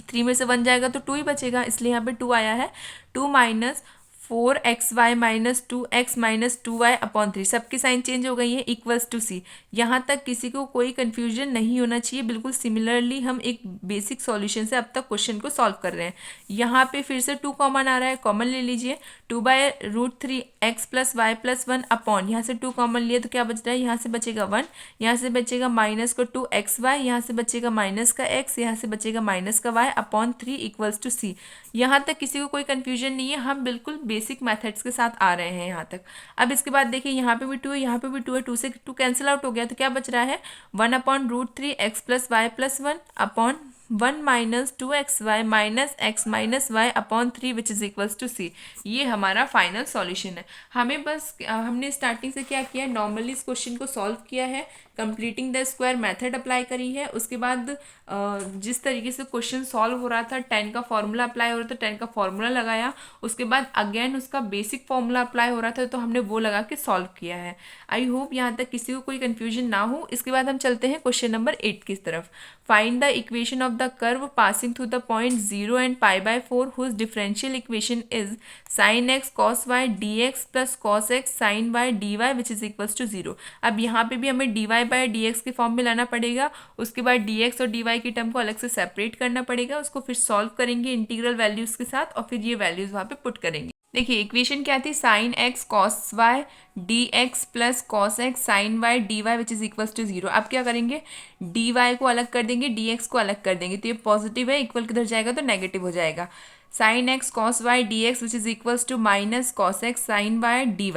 3 में से 1 जाएगा तो 2 ही बचेगा, इसलिए यहाँ पे 2 आया है। 2 minus 4xy minus 2x minus 2y upon 3, सबकी साइन चेंज हो गई है, इक्वल्स टू c। यहाँ तक किसी को कोई कन्फ्यूजन नहीं होना चाहिए, बिल्कुल सिमिलरली हम एक बेसिक सॉल्यूशन से अब तक क्वेश्चन को सॉल्व कर रहे हैं। यहाँ पे फिर से 2 कॉमन आ रहा है, कॉमन ले लीजिए, 2/√3 x plus y plus 1 upon, यहाँ से 2 कॉमन लिए तो क्या बच रहा है, यहाँ से बचेगा 1, यहाँ से बचेगा माइनस का 2xy, यहाँ से बचेगा माइनस का x, यहाँ से बचेगा माइनस का y upon 3 equals to c। यहाँ तक किसी को कोई कन्फ्यूजन नहीं है, हम बिल्कुल बेसिक मेथड्स के साथ आ रहे हैं यहाँ तक। अब इसके बाद देखिए यहाँ पे भी 2 है, यहाँ पे भी 2 है, 2 से 2 कैंसिल आउट हो गया, तो क्या बच रहा है 1/√3 x plus y plus 1 upon 1 minus 2xy minus x minus y upon 3 which is equals to c। ये हमारा फाइनल सॉल्यूशन है। हमें बस हमने स्टार्टिंग से क्या किया है, नॉर्मली इस क्वेश्चन को सॉल्व किया है, completing the square method apply करी है, उसके बाद जिस तरीके से क्वेश्चन सॉल्व हो रहा था 10 का फॉर्मूला अप्लाई हो रहा था, 10 का फॉर्मूला लगाया, उसके बाद अगेन उसका बेसिक फॉर्मूला अप्लाई हो रहा था तो हमने वो लगा के सॉल्व किया है। आई होप यहाँ तक किसी को कोई कन्फ्यूजन ना हो। इसके बाद हम चलते हैं क्वेश्चन नंबर 8 की तरफ। Find the equation of the curve passing through the point 0 and π/4 whose differential equation is sin x cos y dx plus cos x sin y dy which is equals to 0। अब यहाँ पे भी हमें dy by dx के form में लाना पड़ेगा, उसके बाद dx और dy की टर्म को अलग से सेपरेट करना पड़ेगा, उसको फिर सॉल्व करेंगे इंटीग्रल वैल्यूज के साथ और फिर ये वैल्यूज वहाँ पे पुट करेंगे। देखिए इक्वेशन क्या थी, sin x cos y dx plus cos x sin y dy which is equals to 0। अब क्या करेंगे, dy को अलग कर देंगे, dx को अलग कर देंगे, तो ये पॉजिटिव है, इक्वल किधर जाएगा तो नेगेटिव हो जाएगा। sin x cos y dx which is equals to minus cos x sin y dy।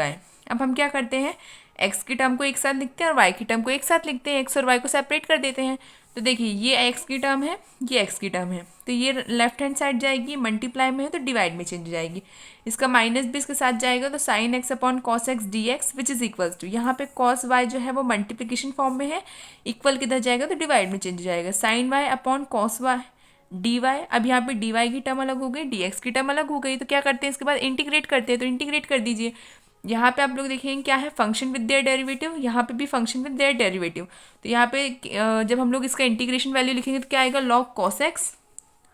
अब हम क्या करते हैं, x की टर्म को एक साथ लिखते हैं और y की टर्म को एक साथ लिखते हैं, x और y को सेपरेट कर देते हैं। तो देखिए ये x की टर्म है, ये x की टर्म है, तो ये लेफ्ट हैंड साइड जाएगी, मल्टीप्लाई में है तो डिवाइड में चेंज हो जाएगी, इसका माइनस भी इसके साथ जाएगा, तो sin x upon cos x d x which is equals to, यहाँ पे cos y जो है वो मल्टीप्लिकेशन फॉर्म में है, इक्वल किधर जाएगा तो डिवाइड में चेंज हो जाएगा, sin y upon cos y dy। अब यहाँ पे dy की टर्म अलग हो गई, dx की टर्म अलग हो गई, तो क्या करते हैं इसके बाद इंटीग्रेट करते हैं, तो इंटीग्रेट कर दीजिए। यहाँ पे आप लोग देखेंगे क्या है, फंक्शन विद देयर डेरिवेटिव, यहाँ पे भी फंक्शन विद देयर डेरिवेटिव, तो यहाँ पे जब हम लोग इसका इंटीग्रेशन वैल्यू लिखेंगे तो क्या आएगा log cos x।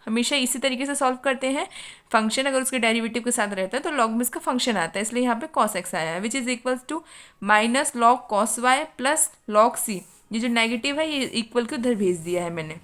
हमेशा इसी तरीके से सॉल्व करते हैं, फंक्शन अगर उसके डेरिवेटिव के साथ रहता है तो लॉग में इसका फंक्शन आता है, इसलिए यहाँ पे cos x आया है which is equals to minus log cos y plus log c। ये जो नेगेटिव है ये इक्वल को उधर भेज दिया है मैंने,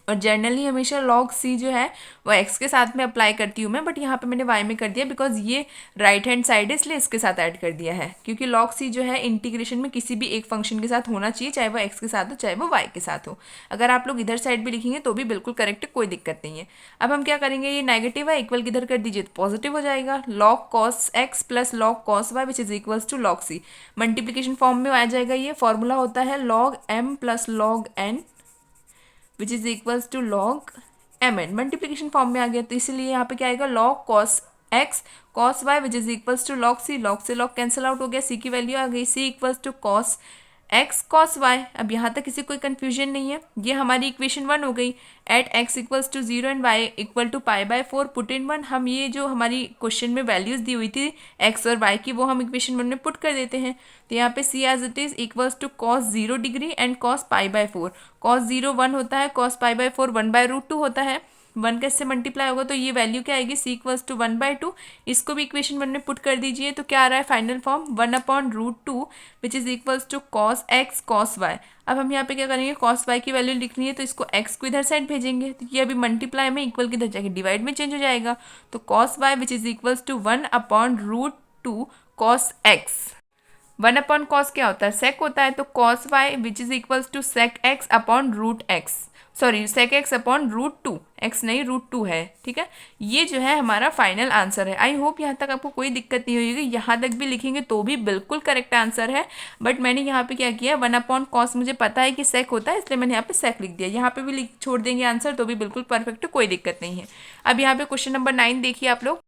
और जनरली हमेशा log c जो है वो x के साथ में अप्लाई करती हूँ मैं, बट यहाँ पे मैंने y में कर दिया बिकॉज ये राइट हैंड साइड है इसलिए इसके साथ ऐड कर दिया है, क्योंकि log c जो है इंटीग्रेशन में किसी भी एक फंक्शन के साथ होना चाहिए, चाहे वो x के साथ हो चाहे वो y के साथ हो। अगर आप लोग इधर साइड भी लिखेंगे तो भी बिल्कुल करेक्ट है, कोई दिक्कत नहीं है। अब हम क्या करेंगे, ये नेगेटिव है, इक्वल किधर कर दीजिए तो पॉजिटिव हो जाएगा, log cos x plus log cos y which is equals to log c। Multiplication form में आ जाएगा, ये फॉर्मूला होता है log m plus log n which is equals to log mn। Multiplication form में आ गया तो इसीलिए यहाँ पे क्या आएगा log cos x cos y which is equals to log c, log से log कैंसिल आउट हो गया, c की वैल्यू आ गई, c equals to cos x cos y। अब यहाँ तक किसी कोई कन्फ्यूजन नहीं है, ये हमारी इक्वेशन 1 हो गई। At x equals to 0 and y equal to π/4 put in 1, हम ये जो हमारी क्वेश्चन में वैल्यूज़ दी हुई थी x और y की वो हम इक्वेशन 1 में पुट कर देते हैं, तो यहाँ पे c as it is equals to cos 0 degree and cos π/4। cos 0 1 होता है, cos π/4 1/√2 होता है, 1 कैसे मल्टीप्लाई होगा तो ये वैल्यू क्या आएगी, c इक्वल्स टू 1/2। इसको भी इक्वेशन 1 में पुट कर दीजिए तो क्या आ रहा है final form 1/√2 which is equals to cos x cos y। अब हम यहाँ पे क्या करेंगे, cos y की वैल्यू लिखनी है तो इसको x को इधर साइड भेजेंगे, तो ये अभी मल्टीप्लाई में इक्वल किधर जाएगा डिवाइड में चेंज हो जाएगा, तो cos y which is equals to 1/√2 cos x। One upon cos क्या होता है, सेक होता है, तो cos y which is equals to sec x upon root x, sorry sec x upon root two, x नहीं रूट टू है, ठीक है। ये जो है हमारा फाइनल आंसर है। आई होप यहाँ तक आपको कोई दिक्कत नहीं होगी, यहाँ तक भी लिखेंगे तो भी बिल्कुल करेक्ट आंसर है। बट मैंने यहाँ पे क्या किया, वन अपॉन कॉस मुझे पता है कि सेक होता है, इसलिए मैंने यहाँ पे सेक लिख दिया। यहाँ पे भी छोड़ देंगे आंसर तो भी बिल्कुल परफेक्ट है, कोई दिक्कत नहीं है। अब यहाँ पे क्वेश्चन नंबर 9 देखिए आप लोग।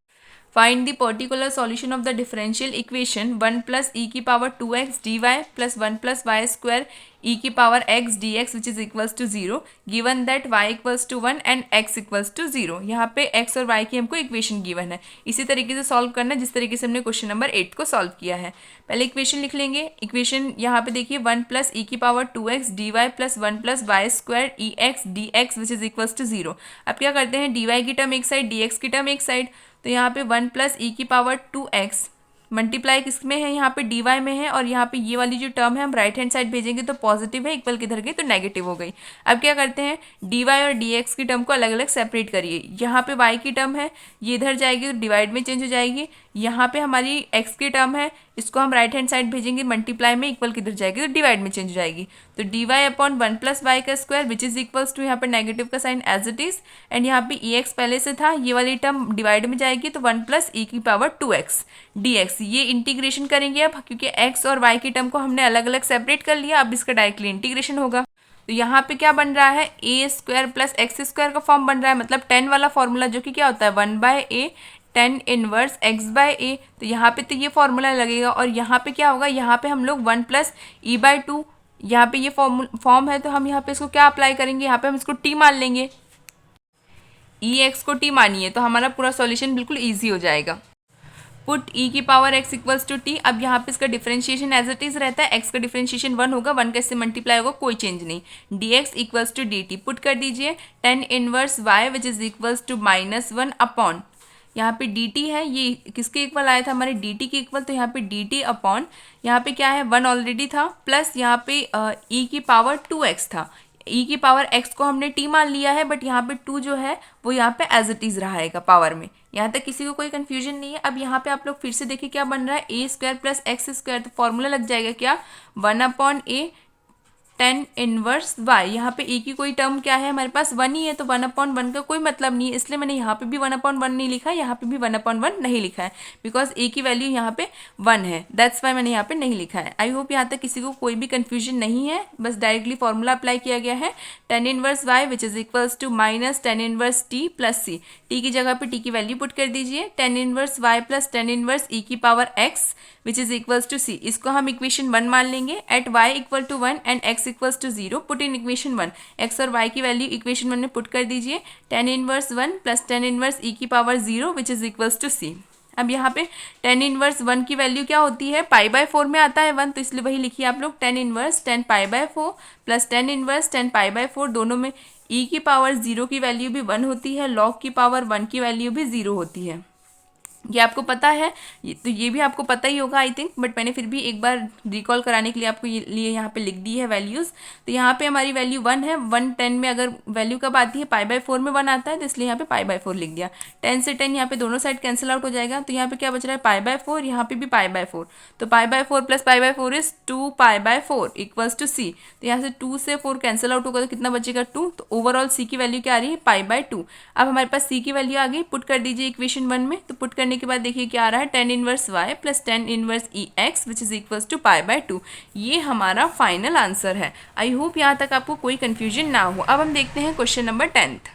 Find the particular solution of the differential equation 1 plus e की power 2x dy plus 1 plus y square e की power x dx which is equals to 0 given that y equals to 1 and x equals to 0। यहाँ पे x और y की हमको equation given है, इसी तरीके से सॉल्व करना है जिस तरीके से हमने क्वेश्चन नंबर 8 को सॉल्व किया है। पहले इक्वेशन लिख लेंगे। इक्वेशन यहाँ पे देखिए 1 प्लस ई की power 2x dy plus 1 plus y square e x d x which is equals to 0। अब क्या करते हैं, dy की टर्म एक साइड, dx की टर्म एक साइड, तो यहाँ पे 1 प्लस ई की पावर 2x मल्टीप्लाई किस में है, यहाँ पे dy में है, और यहाँ पे ये वाली जो टर्म है हम राइट हैंड साइड भेजेंगे तो पॉजिटिव है, इक्वल किधर गई तो नेगेटिव हो गई। अब क्या करते हैं, dy और dx की टर्म को अलग अलग सेपरेट करिए। यहाँ पे y की टर्म है, ये इधर जाएगी तो डिवाइड में चेंज हो जाएगी। यहाँ पे हमारी x की टर्म है, इसको हम राइट हैंड साइड भेजेंगे मल्टीप्लाई में, इक्वल किधर जाएगी तो डिवाइड में चेंज हो जाएगी। तो dy अपॉन 1 प्लस वाई का square which is equals to यहाँ पर नेगेटिव का sign as it is, and यहाँ पे ex पहले से था, ये वाली टर्म डिवाइड में जाएगी तो 1 प्लस ई की पावर 2x dx। ये इंटीग्रेशन करेंगे अब, क्योंकि x और y की टर्म को हमने अलग अलग सेपरेट कर लिया, अब इसका डायरेक्टली इंटीग्रेशन होगा। तो यहाँ पे क्या बन रहा है, A square plus x square का फॉर्म बन रहा है, मतलब 10 वाला फॉर्मूला, जो कि क्या होता है 1 बाय ए 10 इनवर्स x बाय ए। तो यहाँ पे तो ये फॉर्मूला लगेगा, और यहाँ पे क्या होगा, यहाँ पे हम लोग 1 प्लस ई बाय 2, यहाँ पे ये फॉर्म है, तो हम यहाँ पे इसको क्या अप्लाई करेंगे, यहाँ पे हम इसको t मान लेंगे, ई एक्स को t मानिए, तो हमारा पूरा सॉल्यूशन बिल्कुल ईजी हो जाएगा। पुट e की power x equals to t. अब यहाँ पे इसका डिफरेंशिएशन एज इट इज रहता है, x का डिफरेंशिएशन 1 होगा, 1 कैसे मल्टीप्लाई होगा, कोई चेंज नहीं। dx equals to dt put कर दीजिए, 10 inverse y which is equals to -1 upon, यहाँ पे dt है, ये किसके इक्वल आया था, हमारे dt के इक्वल, तो यहाँ पे dt अपॉन, यहाँ पे क्या है 1 ऑलरेडी था, प्लस यहाँ पे e की पावर 2x था, e की पावर x को हमने t मान लिया है, बट यहाँ पे 2 जो है वो यहाँ पे एज इट इज रहेगा पावर में। यहाँ तक किसी को कोई कंफ्यूजन नहीं है। अब यहाँ पे आप लोग फिर से देखिए क्या बन रहा है, A square plus x square, तो फॉर्मूला लग जाएगा क्या, 1 अपॉन ए 10 इनवर्स वाई। यहाँ पे ए की कोई टर्म क्या है, हमारे पास 1 ही है, तो 1 अपॉन 1 का कोई मतलब नहीं है, इसलिए मैंने यहाँ पे भी 1 अपॉन 1 नहीं लिखा है, यहाँ पे भी 1 अपॉन 1 नहीं लिखा है, बिकॉज ए की वैल्यू यहाँ पे 1 है, दैट्स वाई मैंने यहाँ पे नहीं लिखा है। आई होप यहाँ तक किसी को कोई भी कन्फ्यूजन नहीं है, बस डायरेक्टली फॉर्मूला अप्लाई किया गया है, 10 inverse y which is equals to minus 10 inverse t plus c. T की जगह पे टी की वैल्यू पुट कर दीजिए, 10 inverse Y plus 10 inverse E की power X which is equals to C. इसको हम इक्वेशन 1 मान लेंगे, at y equal to 1 and x equals to 0 put in equation 1। x और y की वैल्यू इक्वेशन 1 में पुट कर दीजिए, 10 इनवर्स 1 प्लस 10 इनवर्स e की power 0 which is equals to c। अब यहाँ पे 10 इनवर्स 1 की वैल्यू क्या होती है, पाई बाय 4 में आता है 1, तो इसलिए वही लिखिए आप लोग, 10 inverse 10 pi by 4 plus 10 inverse 10 pi by 4, दोनों में e की पावर 0 की वैल्यू भी 1 होती है, log की पावर 1 की वैल्यू भी 0 होती है। ये आपको पता है, तो ये भी आपको पता ही होगा आई थिंक, बट मैंने फिर भी एक बार रिकॉल कराने के लिए आपको लिए यहाँ पे लिख दी है वैल्यूज़। तो यहाँ पे हमारी वैल्यू 1 है, 1 10 में अगर वैल्यू कब आती है, पाई बाय 4 में 1 आता है, तो इसलिए यहाँ पे पाई बाय 4 लिख दिया। 10 से 10 यहाँ पे दोनों साइड कैंसिल आउट हो जाएगा, तो यहाँ पे क्या बच रहा है, पाई बाय 4, यहाँ पे भी पाई बाय 4, तो pi by 4 plus pi by 4 is 2 pi by 4 equals to C. तो यहाँ से 2 से 4 कैंसिल आउट होगा, तो कितना बचेगा 2, तो ओवरऑल सी की वैल्यू क्या आ रही है, पाई बाय 2। अब हमारे पास सी की वैल्यू आ गई, पुट कर दीजिए इक्वेशन 1 में, तो पुट करने के बाद देखिए क्या है, 10 inverse y plus 10 inverse e x which is equals to pi by 2। ये हमारा फाइनल आंसर है। आई होप यहाँ तक आपको कोई कंफ्यूजन ना हो। अब हम देखते हैं क्वेश्चन नंबर 10th।